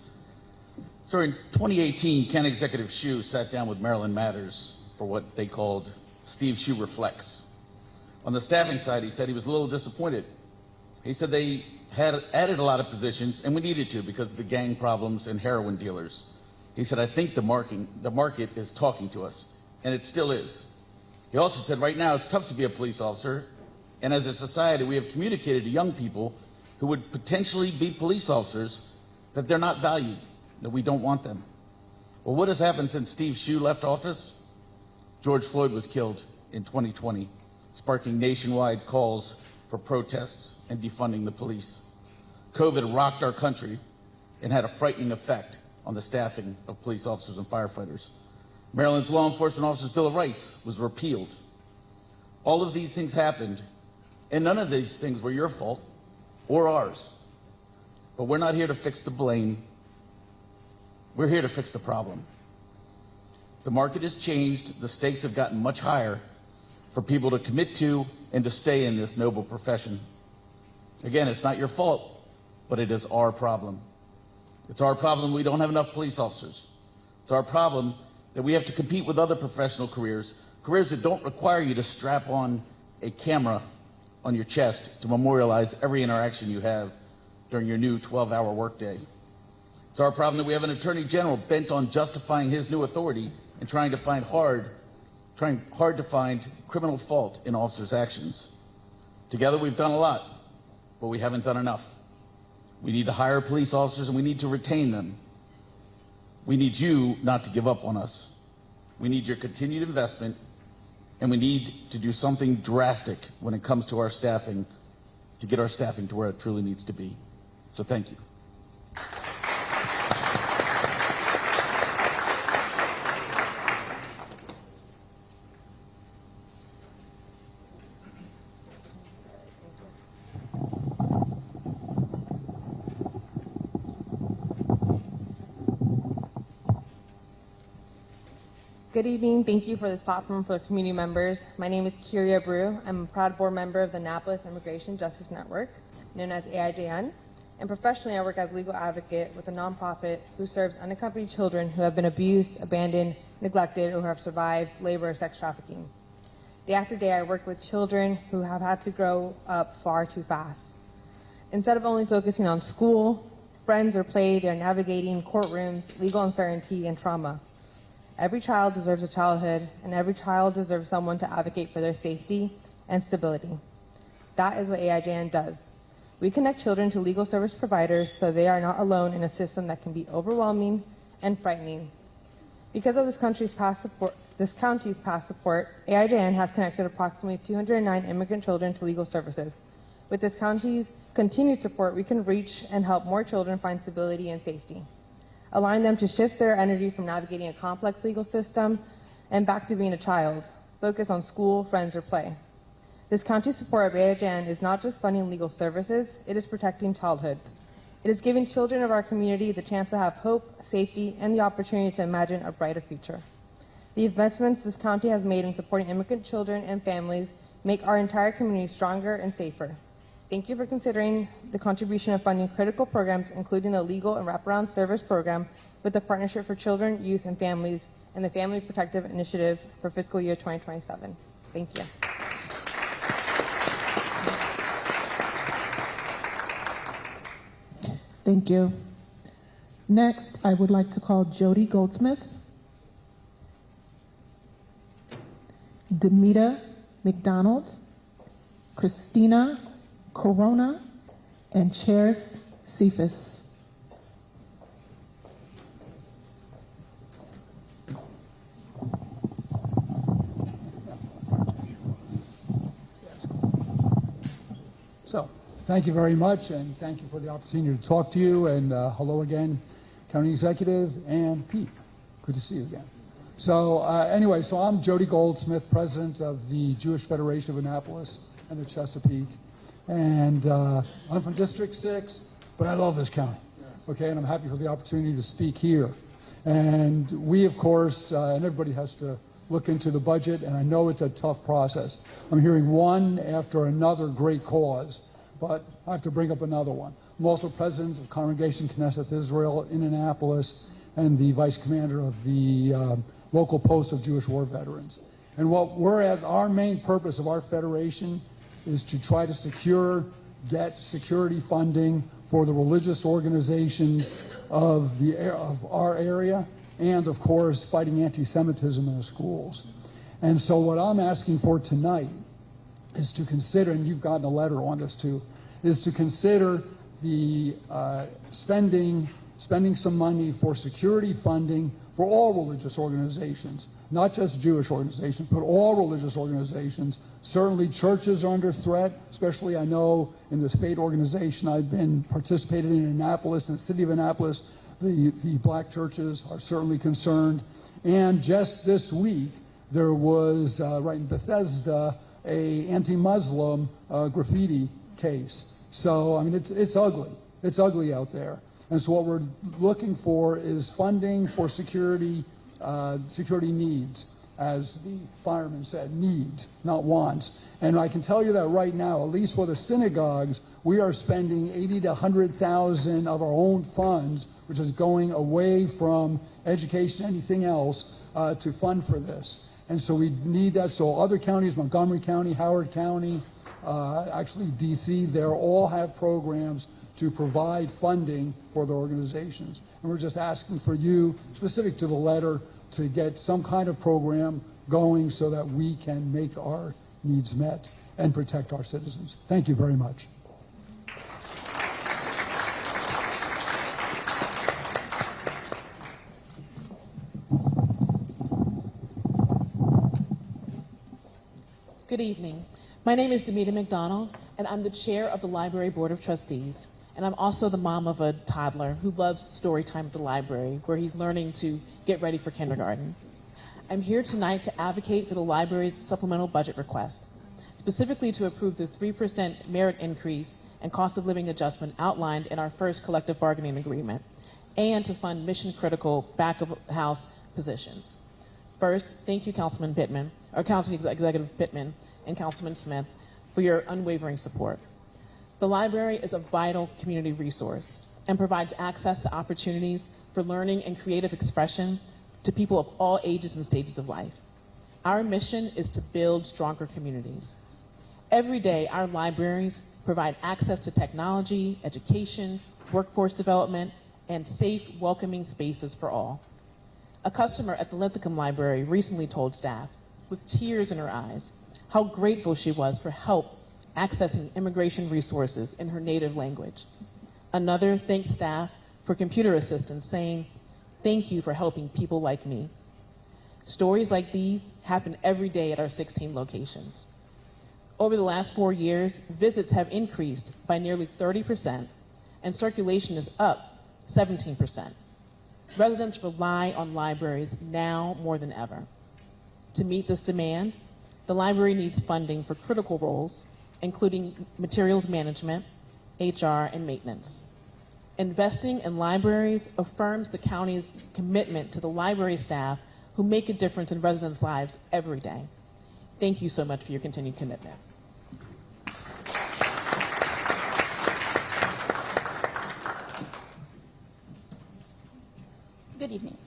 So in 2018, County Executive Shue sat down with Maryland Matters for what they called Steve Shue Reflects. On the staffing side, he said he was a little disappointed. He said they had added a lot of positions, and we needed to because of the gang problems and heroin dealers. He said, I think the market is talking to us, and it still is. He also said, right now it's tough to be a police officer, and as a society we have communicated to young people who would potentially be police officers that they're not valued, that we don't want them. Well, what has happened since Steve Shue left office? George Floyd was killed in 2020, sparking nationwide calls for protests and defunding the police. COVID rocked our country and had a frightening effect on the staffing of police officers and firefighters. Maryland's Law Enforcement Officers' Bill of Rights was repealed. All of these things happened, and none of these things were your fault or ours. But we're not here to fix the blame. We're here to fix the problem. The market has changed. The stakes have gotten much higher for people to commit to and to stay in this noble profession. Again, it's not your fault, but it is our problem. It's our problem we don't have enough police officers. It's our problem that we have to compete with other professional careers, careers that don't require you to strap on a camera on your chest to memorialize every interaction you have during your new 12-hour workday. It's our problem that we have an attorney general bent on justifying his new authority and trying hard to find criminal fault in officers' actions. Together we've done a lot, but we haven't done enough. We need to hire police officers and we need to retain them. We need you not to give up on us. We need your continued investment, and we need to do something drastic when it comes to our staffing to get our staffing to where it truly needs to be. So thank you. Good evening. Thank you for this platform for community members. My name is Kyria Brew. I'm a proud board member of the Annapolis Immigration Justice Network, known as AIJN. And professionally, I work as a legal advocate with a nonprofit who serves unaccompanied children who have been abused, abandoned, neglected, or who have survived labor or sex trafficking. Day after day, I work with children who have had to grow up far too fast. Instead of only focusing on school, friends, or play, they're navigating courtrooms, legal uncertainty, and trauma. Every child deserves a childhood, and every child deserves someone to advocate for their safety and stability. That is what AIJN does. We connect children to legal service providers so they are not alone in a system that can be overwhelming and frightening. Because of this county's past support, AIJN has connected approximately 209 immigrant children to legal services. With this county's continued support, we can reach and help more children find stability and safety, allowing them to shift their energy from navigating a complex legal system and back to being a child, focus on school, friends, or play. This county support of AIJN is not just funding legal services, it is protecting childhoods. It is giving children of our community the chance to have hope, safety, and the opportunity to imagine a brighter future. The investments this county has made in supporting immigrant children and families make our entire community stronger and safer. Thank you for considering the contribution of funding critical programs, including the Legal and Wraparound Service Program with the Partnership for Children, Youth, and Families and the Family Protective Initiative for fiscal year 2027. Thank you. Thank you. Next, I would like to call Jody Goldsmith, Demita McDonald, Christina Corona, and Charis Cephas. So, thank you very much, and thank you for the opportunity to talk to you, and hello again, County Executive and Pete. Good to see you again. So anyway, so I'm Jody Goldsmith, President of the Jewish Federation of Annapolis and the Chesapeake. And I'm from District 6, but I love this county, okay? And I'm happy for the opportunity to speak here. And we, of course, and everybody has to look into the budget, and I know it's a tough process. I'm hearing one after another great cause, but I have to bring up another one. I'm also president of Congregation Knesset Israel in Annapolis and the vice commander of the local post of Jewish war veterans. And what we're at, our main purpose of our federation is to try to get security funding for the religious organizations of our area, and of course fighting anti-Semitism in the schools. And so what I'm asking for tonight is to consider, and you've gotten a letter on this too, is to consider the spending some money for security funding for all religious organizations, not just Jewish organizations, but all religious organizations. Certainly churches are under threat, especially I know in the state organization I've been participating in Annapolis, in the city of Annapolis, the black churches are certainly concerned. And just this week, there was, right in Bethesda, a anti-Muslim graffiti case. So, I mean, it's ugly. It's ugly out there. And so what we're looking for is funding for security needs, as the fireman said, needs, not wants. And I can tell you that right now, at least for the synagogues, we are spending $80,000 to $100,000 of our own funds, which is going away from education, anything else, to fund for this. And so we need that. So other counties, Montgomery County, Howard County, actually DC, they all have programs to provide funding for their organizations. And we're just asking for you, specific to the letter, to get some kind of program going so that we can make our needs met. and protect our citizens. Thank you very much. Good evening. My name is Demita McDonald, and I'm the chair of the Library Board of Trustees. And I'm also the mom of a toddler who loves story time at the library, where he's learning to get ready for kindergarten. I'm here tonight to advocate for the library's supplemental budget request, specifically to approve the 3% merit increase and cost of living adjustment outlined in our first collective bargaining agreement, and to fund mission-critical back-of-house positions. First, thank you, Councilman Pittman, or County Executive Pittman and Councilman Smith, for your unwavering support. The library is a vital community resource and provides access to opportunities for learning and creative expression to people of all ages and stages of life. Our mission is to build stronger communities. Every day, our libraries provide access to technology, education, workforce development, and safe, welcoming spaces for all. A customer at the Linthicum Library recently told staff, with tears in her eyes, how grateful she was for help accessing immigration resources in her native language. Another thanked staff for computer assistance, saying, "Thank you for helping people like me." Stories like these happen every day at our 16 locations. Over the last 4 years, visits have increased by nearly 30%, and circulation is up 17%. Residents rely on libraries now more than ever. To meet this demand, the library needs funding for critical roles, including materials management, HR, and maintenance. Investing in libraries affirms the county's commitment to the library staff who make a difference in residents' lives every day. Thank you so much for your continued commitment. Good evening.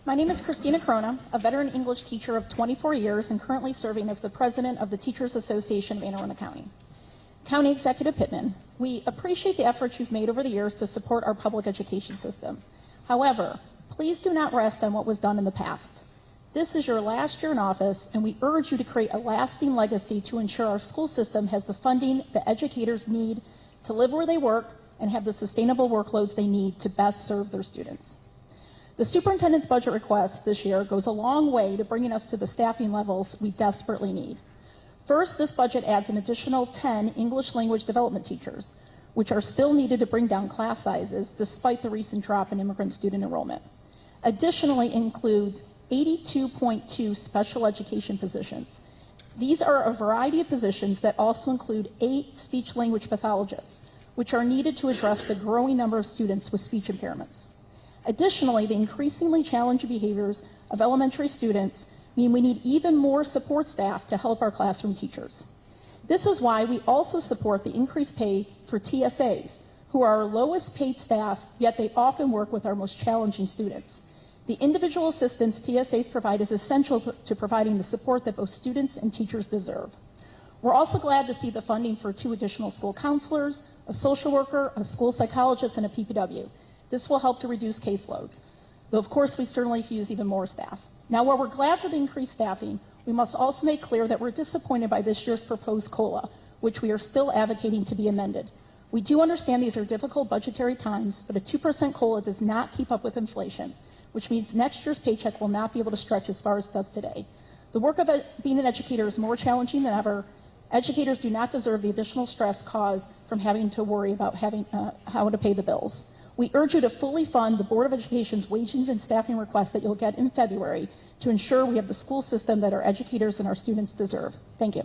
My name is Christina Crona, a veteran English teacher of 24 years and currently serving as the president of the Teachers Association of Anne Arundel County. County Executive Pittman, we appreciate the efforts you've made over the years to support our public education system. However, please do not rest on what was done in the past. This is your last year in office, and we urge you to create a lasting legacy to ensure our school system has the funding that educators need to live where they work and have the sustainable workloads they need to best serve their students. The superintendent's budget request this year goes a long way to bringing us to the staffing levels we desperately need. First, this budget adds an additional 10 English language development teachers, which are still needed to bring down class sizes despite the recent drop in immigrant student enrollment. Additionally, includes 82.2 special education positions. These are a variety of positions that also include 8 speech-language pathologists, which are needed to address the growing number of students with speech impairments. Additionally, the increasingly challenging behaviors of elementary students mean we need even more support staff to help our classroom teachers. This is why we also support the increased pay for TSAs, who are our lowest paid staff, yet they often work with our most challenging students. The individual assistance TSAs provide is essential to providing the support that both students and teachers deserve. We're also glad to see the funding for 2 additional school counselors, a social worker, a school psychologist, and a PPW. This will help to reduce caseloads, though of course we certainly could use even more staff. Now, while we're glad for the increased staffing, we must also make clear that we're disappointed by this year's proposed COLA, which we are still advocating to be amended. We do understand these are difficult budgetary times, but a 2% COLA does not keep up with inflation, which means next year's paycheck will not be able to stretch as far as it does today. The work of being an educator is more challenging than ever. Educators do not deserve the additional stress caused from having to worry about how to pay the bills. We urge you to fully fund the Board of Education's wages and staffing request that you'll get in February to ensure we have the school system that our educators and our students deserve. Thank you.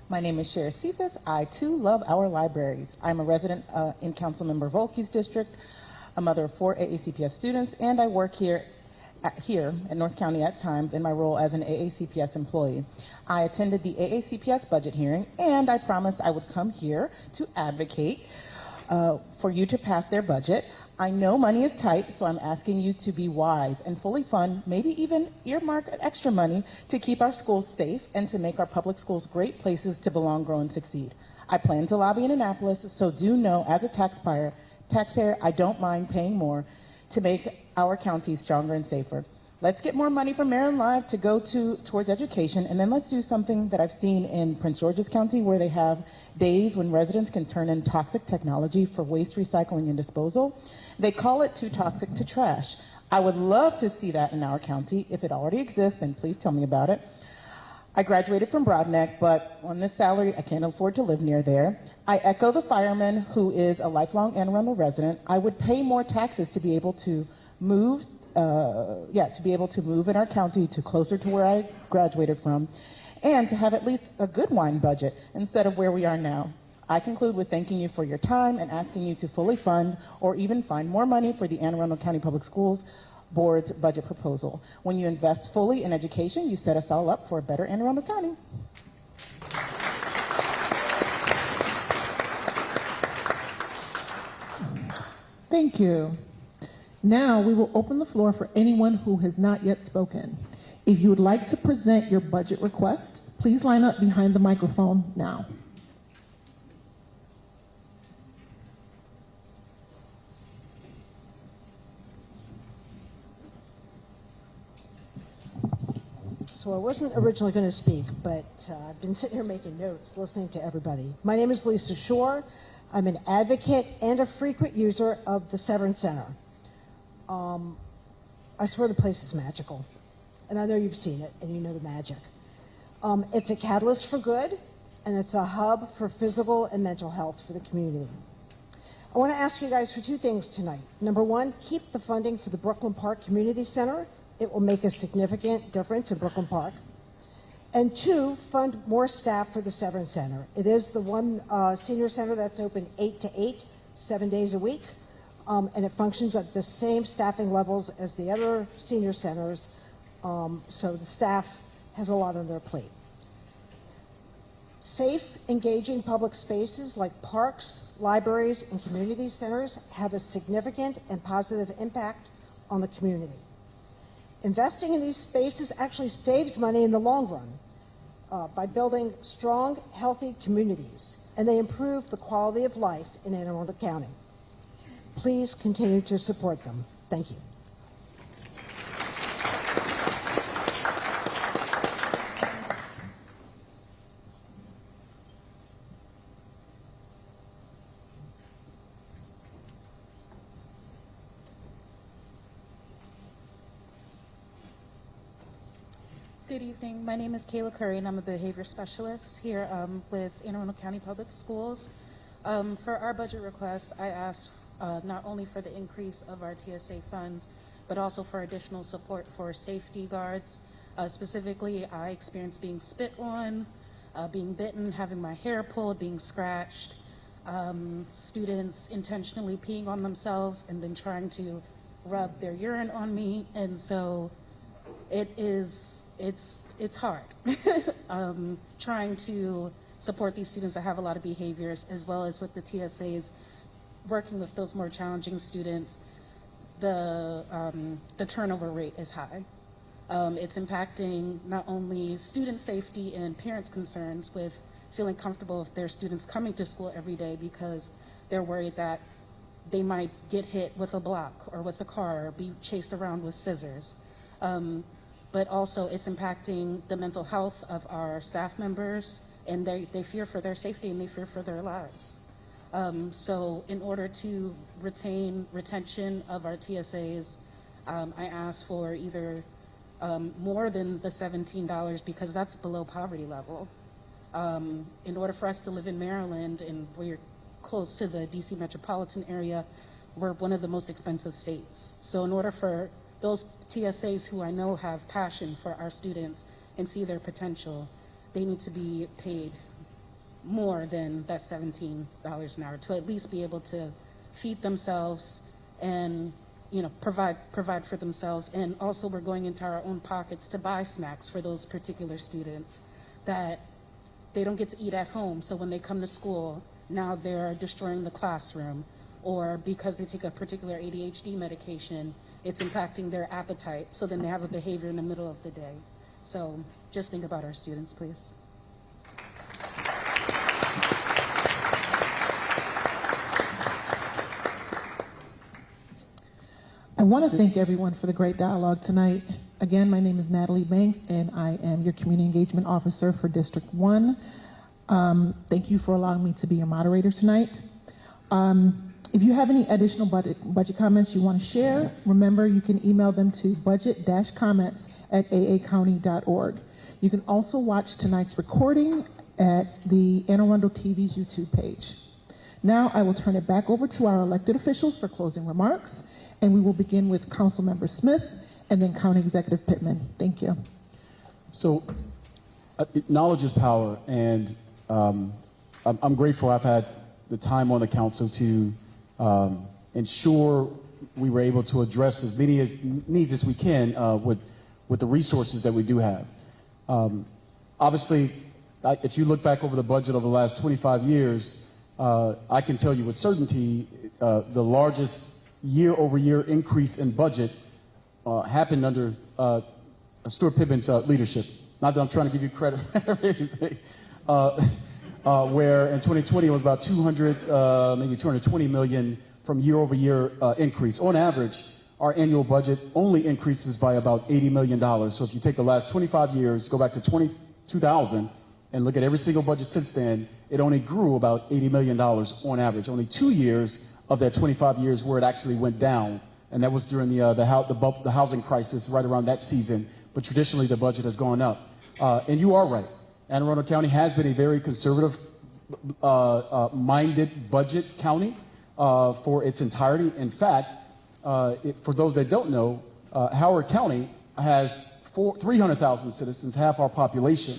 My name is Sherry Cephas. I too love our libraries. I'm a resident in Councilmember Volke's district, a mother of 4 AACPS students, and I work here at North County at times in my role as an AACPS employee. I attended the AACPS budget hearing, and I promised I would come here to advocate for you to pass their budget. I know money is tight, so I'm asking you to be wise and fully fund, maybe even earmark extra money to keep our schools safe and to make our public schools great places to belong, grow, and succeed. I plan to lobby in Annapolis, so do know as a taxpayer, I don't mind paying more to make our county stronger and safer. Let's get more money from Maryland Live to go towards education, and then let's do something that I've seen in Prince George's County where they have days when residents can turn in toxic technology for waste recycling and disposal. They call it Too Toxic to Trash. I would love to see that in our county. If it already exists, then please tell me about it. I graduated from Broadneck, but on this salary, I can't afford to live near there. I echo the fireman who is a lifelong Anne Arundel resident. I would pay more taxes to be able to move in our county to closer to where I graduated from, and to have at least a good wine budget instead of where we are now. I conclude with thanking you for your time and asking you to fully fund or even find more money for the Anne Arundel County Public Schools Board's budget proposal. When you invest fully in education, you set us all up for a better Anne Arundel County. Thank you. Now we will open the floor for anyone who has not yet spoken. If you would like to present your budget request, please line up behind the microphone now. So I wasn't originally going to speak, but I've been sitting here making notes, listening to everybody. My name is Lisa Shore. I'm an advocate and a frequent user of the Severance Center. I swear the place is magical, and I know you've seen it, and you know the magic. It's a catalyst for good, and it's a hub for physical and mental health for the community. I want to ask you guys for two things tonight. Number one, keep the funding for the Brooklyn Park Community Center. It will make a significant difference in Brooklyn Park. And two, fund more staff for the Severance Center. It is the one senior center that's open 8 to 8, 7 days a week. And it functions at the same staffing levels as the other senior centers. So the staff has a lot on their plate. Safe, engaging public spaces like parks, libraries, and community centers have a significant and positive impact on the community. Investing in these spaces actually saves money in the long run by building strong, healthy communities, and they improve the quality of life in Anne Arundel County. Please continue to support them. Thank you. Good evening. My name is Kayla Curry, and I'm a behavior specialist here with Anne Arundel County Public Schools. For our budget request, I asked not only for the increase of our TSA funds, but also for additional support for safety guards. Specifically, I experienced being spit on, being bitten, having my hair pulled, being scratched, students intentionally peeing on themselves and then trying to rub their urine on me. And so it's hard trying to support these students that have a lot of behaviors, as well as with the TSAs working with those more challenging students. The turnover rate is high. It's impacting not only student safety and parents' concerns with feeling comfortable with their students coming to school every day because they're worried that they might get hit with a block or with a car or be chased around with scissors. But also it's impacting the mental health of our staff members, and they fear for their safety and they fear for their lives. So in order to retention of our TSAs, I asked for either more than the $17 because that's below poverty level. In order for us to live in Maryland, and we're close to the DC metropolitan area, we're one of the most expensive states. So in order for those TSAs who I know have passion for our students and see their potential, they need to be paid more than that $17 an hour to at least be able to feed themselves and provide for themselves. And also we're going into our own pockets to buy snacks for those particular students that they don't get to eat at home. So when they come to school, now they're destroying the classroom, or because they take a particular ADHD medication, it's impacting their appetite. So then they have a behavior in the middle of the day. So just think about our students, please. I want to thank everyone for the great dialogue tonight. Again, my name is Natalie Banks, and I am your Community Engagement Officer for District 1. Thank you for allowing me to be your moderator tonight. If you have any additional budget comments you want to share, remember you can email them to budget-comments@aacounty.org. You can also watch tonight's recording at the Anne Arundel TV's YouTube page. Now I will turn it back over to our elected officials for closing remarks, and we will begin with Councilmember Smith and then County Executive Pittman. Thank you. So, knowledge is power, and I'm grateful I've had the time on the council to ensure we were able to address as many needs as we can with the resources that we do have. Obviously, if you look back over the budget over the last 25 years, I can tell you with certainty the largest year-over-year increase in budget happened under Stuart Pittman's leadership. Not that I'm trying to give you credit for anything. Where in 2020 it was about maybe 220 million from year-over-year increase. On average, our annual budget only increases by about $80 million. So if you take the last 25 years, go back to 2000, and look at every single budget since then, it only grew about $80 million on average. Only 2 years of that 25 years where it actually went down, and that was during the housing crisis right around that season. But traditionally, the budget has gone up. And you are right. Anne Arundel County has been a very conservative minded budget county for its entirety. In fact, for those that don't know, Howard County has 300,000 citizens, half our population.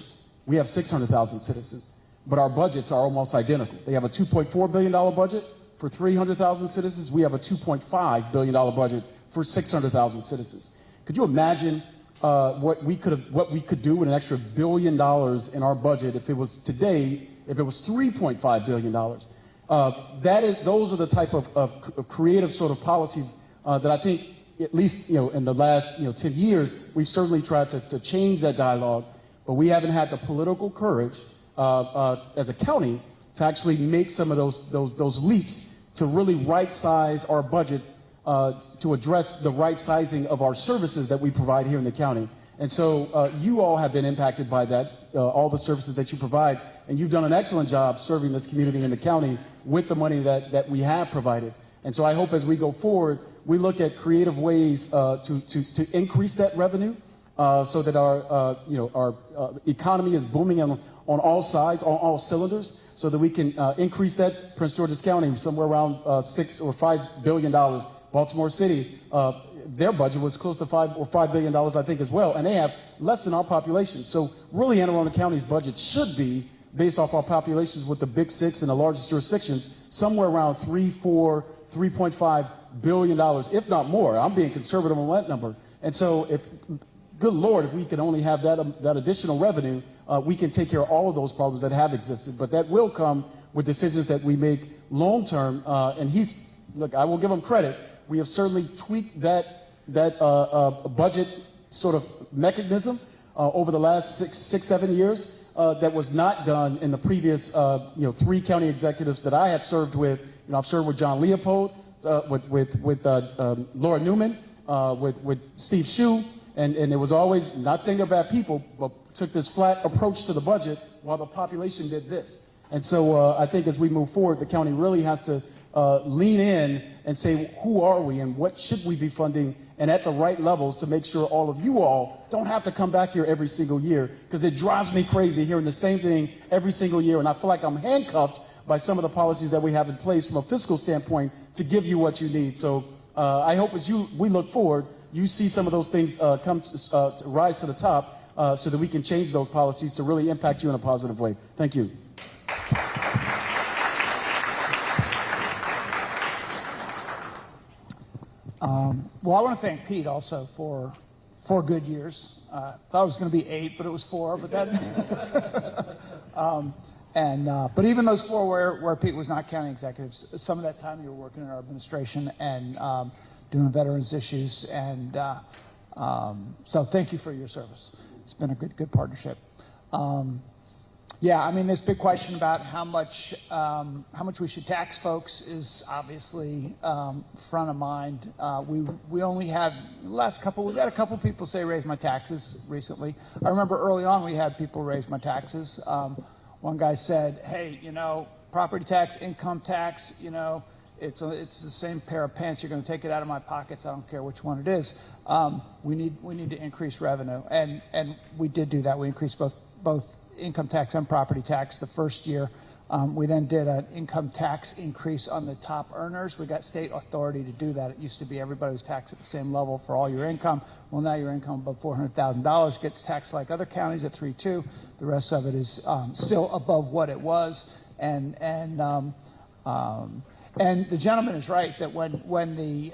We have 600,000 citizens, but our budgets are almost identical. They have a $2.4 billion budget for 300,000 citizens. We have a $2.5 billion budget for 600,000 citizens. Could you imagine what we could do with an extra $1 billion in our budget if it was today, if it was $3.5 billion? Those are the type of creative sort of policies that I think, at least in the last 10 years, we've certainly tried to change that dialogue, but we haven't had the political courage as a county to actually make some of those leaps to really right-size our budget to address the right sizing of our services that we provide here in the county. And so you all have been impacted by that, all the services that you provide, and you've done an excellent job serving this community in the county with the money that we have provided. And so I hope as we go forward, we look at creative ways to increase that revenue so that our economy is booming on all sides, on all cylinders, so that we can increase that. Prince George's County, somewhere around $6 or $5 billion. Baltimore City, their budget was close to $5 billion, I think, as well, and they have less than our population. So really, Anne Arundel County's budget should be, based off our populations with the big six and the largest jurisdictions, somewhere around $3.5 billion, if not more. I'm being conservative on that number. And so, good Lord, if we can only have that additional revenue, we can take care of all of those problems that have existed. But that will come with decisions that we make long term. And look, I will give him credit. We have certainly tweaked that budget sort of mechanism over the last 7 years that was not done in the previous 3 county executives that I have served with. I've served with John Leopold, with Laura Newman, with Steve Shue, and it was always, not saying they're bad people, but took this flat approach to the budget while the population did this. And so I think as we move forward, the county really has to lean in and say, who are we and what should we be funding, and at the right levels to make sure all of you all don't have to come back here every single year, because it drives me crazy hearing the same thing every single year, and I feel like I'm handcuffed by some of the policies that we have in place from a fiscal standpoint to give you what you need. So I hope as we look forward, you see some of those things to rise to the top so that we can change those policies to really impact you in a positive way. Thank you. Well, I want to thank Pete also for 4 good years. Thought it was going to be 8, but it was 4. But that, but even those 4 where Pete was not county executives, some of that time you were working in our administration and doing veterans issues, and so thank you for your service. It's been a good partnership. Yeah, I mean, this big question about how much we should tax folks is obviously front of mind. We only had we've had a couple people say raise my taxes recently. I remember early on we had people raise my taxes. One guy said, "Hey, property tax, income tax, it's the same pair of pants. You're going to take it out of my pockets. I don't care which one it is. We need to increase revenue," and we did do that. We increased both income tax and property tax the first year. We then did an income tax increase on the top earners. We got state authority to do that. It used to be everybody was taxed at the same level for all your income. Well, now your income above $400,000 gets taxed like other counties at 3.2. The rest of it is still above what it was. And the gentleman is right that when the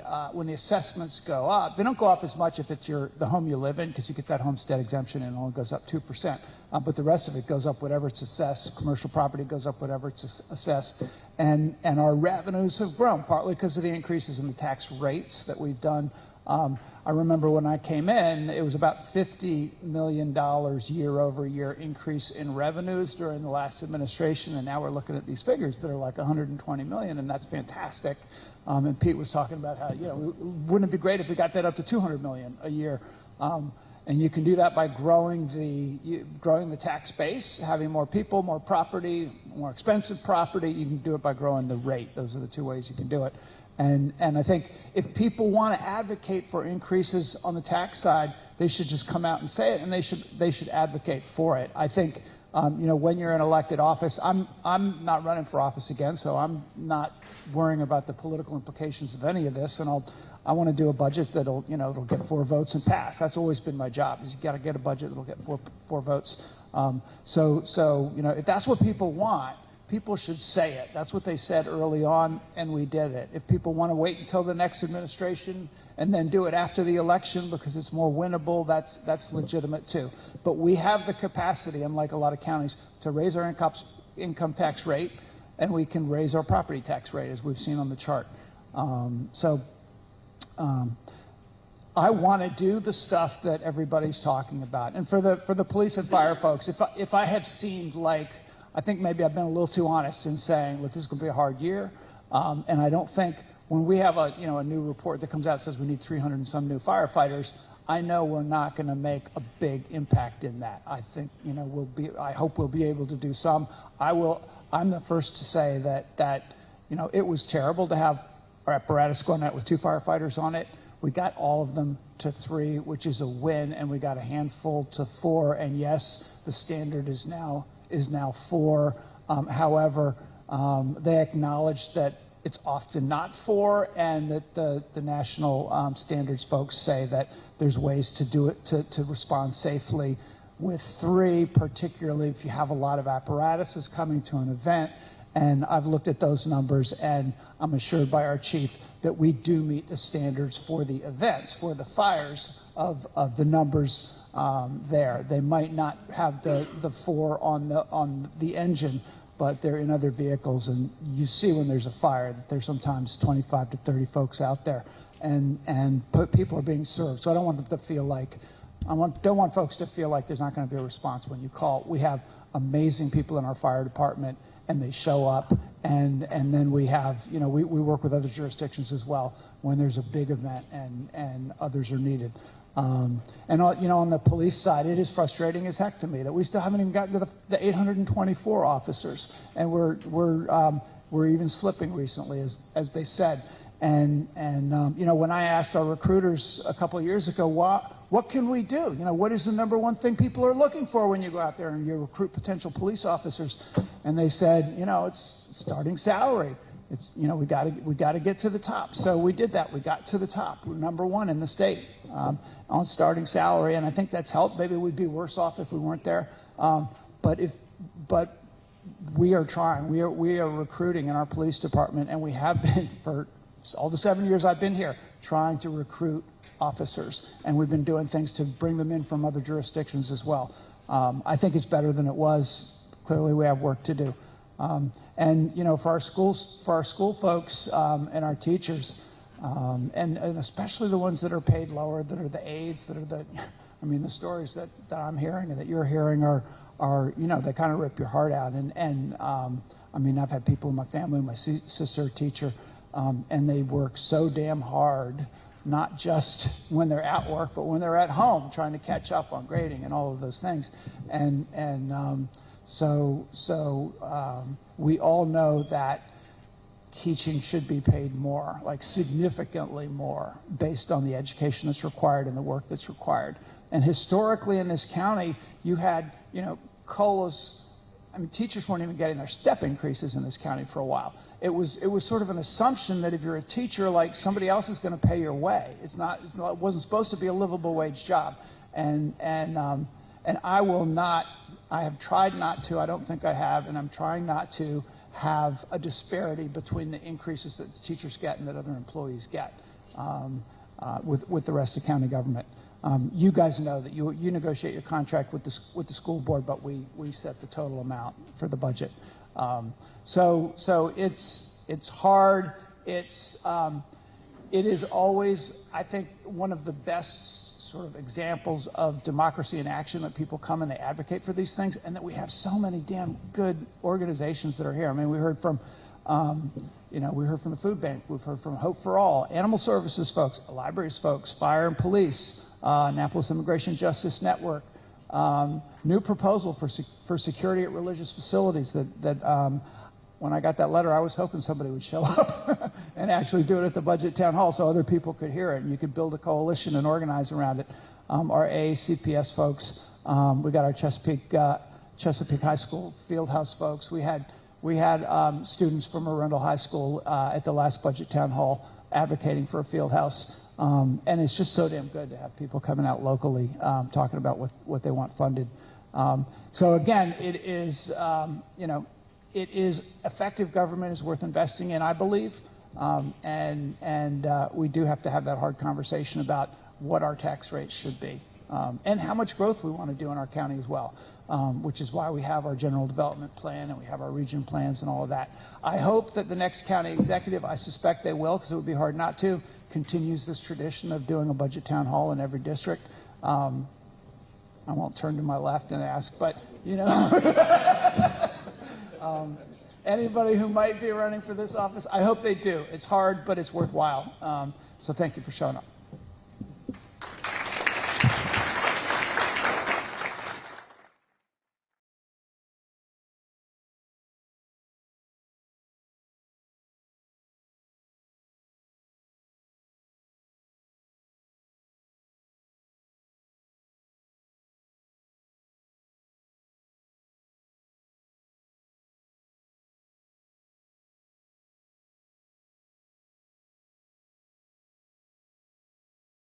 assessments go up, they don't go up as much if it's the home you live in, because you get that homestead exemption and it only goes up 2%. But the rest of it goes up whatever it's assessed. Commercial property goes up whatever it's assessed. And our revenues have grown, partly because of the increases in the tax rates that we've done. I remember when I came in, it was about $50 million year over year increase in revenues during the last administration, and now we're looking at these figures that are like 120 million, and that's fantastic. And Pete was talking about how, wouldn't it be great if we got that up to 200 million a year? And you can do that by growing the tax base, having more people, more property, more expensive property. You can do it by growing the rate. Those are the two ways you can do it. And I think if people want to advocate for increases on the tax side, they should just come out and say it, and they should advocate for it. I think when you're in elected office, I'm not running for office again, so I'm not worrying about the political implications of any of this. And I want to do a budget that'll it'll get 4 votes and pass. That's always been my job. Is you got to get a budget that'll get four votes. So if that's what people want, people should say it. That's what they said early on, and we did it. If people want to wait until the next administration and then do it after the election because it's more winnable, that's legitimate too. But we have the capacity, unlike a lot of counties, to raise our income tax rate, and we can raise our property tax rate, as we've seen on the chart. I want to do the stuff that everybody's talking about. And for the police and fire folks, if I have seemed like, I think maybe I've been a little too honest in saying, look, this is going to be a hard year. And I don't think when we have a new report that comes out that says we need 300 and some new firefighters, I know we're not going to make a big impact in that. I think, I hope we'll be able to do some. I'm the first to say that it was terrible to have our apparatus going out with 2 firefighters on it. We got all of them to 3, which is a win, and we got a handful to 4. And yes, the standard is now 4. However, they acknowledge that it's often not 4, and that the national standards folks say that there's ways to do it to respond safely with 3, particularly if you have a lot of apparatuses coming to an event. And I've looked at those numbers, and I'm assured by our chief that we do meet the standards for the events, for the fires of the numbers there. They might not have the 4 on the engine, but they're in other vehicles, and you see when there's a fire that there's sometimes 25 to 30 folks out there, and people are being served. So I don't want them to feel like, don't want folks to feel like there's not going to be a response when you call. We have amazing people in our fire department, and they show up, and then we have, we work with other jurisdictions as well when there's a big event and others are needed. And on the police side, it is frustrating as heck to me that we still haven't even gotten to the 824 officers, and we're even slipping recently, as they said. And when I asked our recruiters a couple of years ago, what can we do? What is the number one thing people are looking for when you go out there and you recruit potential police officers? And they said, it's starting salary. It's, we got to get to the top. So we did that. We got to the top. We're number 1 in the state on starting salary, and I think that's helped. Maybe we'd be worse off if we weren't there. But we are trying. We are recruiting in our police department, and we have been for all the 7 years I've been here, trying to recruit officers, and we've been doing things to bring them in from other jurisdictions as well. I think it's better than it was. Clearly, we have work to do. And for our school folks and our teachers, and especially the ones that are paid lower, that are the aides, that are the stories that I'm hearing and that you're hearing are they kind of rip your heart out. I mean, I've had people in my family, my sister, a teacher, and they work so damn hard, not just when they're at work, but when they're at home trying to catch up on grading and all of those things. So we all know that teaching should be paid more, like significantly more, based on the education that's required and the work that's required. And historically in this county, you had, COLAs. I mean, teachers weren't even getting their step increases in this county for a while. It was sort of an assumption that if you're a teacher, like somebody else is going to pay your way. It wasn't supposed to be a livable wage job. And I will not. I have tried not to. I don't think I have, and I'm trying not to have a disparity between the increases that the teachers get and that other employees get with the rest of county government. You guys know that you negotiate your contract with the school board, but we set the total amount for the budget. So it's hard. It is always, I think, one of the best sort of examples of democracy in action, that people come and they advocate for these things, and that we have so many damn good organizations that are here. I mean, we heard from the food bank, we've heard from Hope for All, animal services folks, libraries folks, fire and police, Annapolis Immigration Justice Network, new proposal for security at religious facilities that when I got that letter, I was hoping somebody would show up and actually do it at the budget town hall so other people could hear it and you could build a coalition and organize around it. Our AACPS folks, we got our Chesapeake High School Fieldhouse folks. We had students from Arundel High School at the last budget town hall advocating for a field house. And it's just so damn good to have people coming out locally talking about what they want funded. So again, it is, it is effective government is worth investing in, I believe. And we do have to have that hard conversation about what our tax rates should be and how much growth we want to do in our county as well, which is why we have our general development plan and we have our region plans and all of that. I hope that the next county executive, I suspect they will, because it would be hard not to, continues this tradition of doing a budget town hall in every district. I won't turn to my left and ask, but anybody who might be running for this office, I hope they do. It's hard, but it's worthwhile. So thank you for showing up.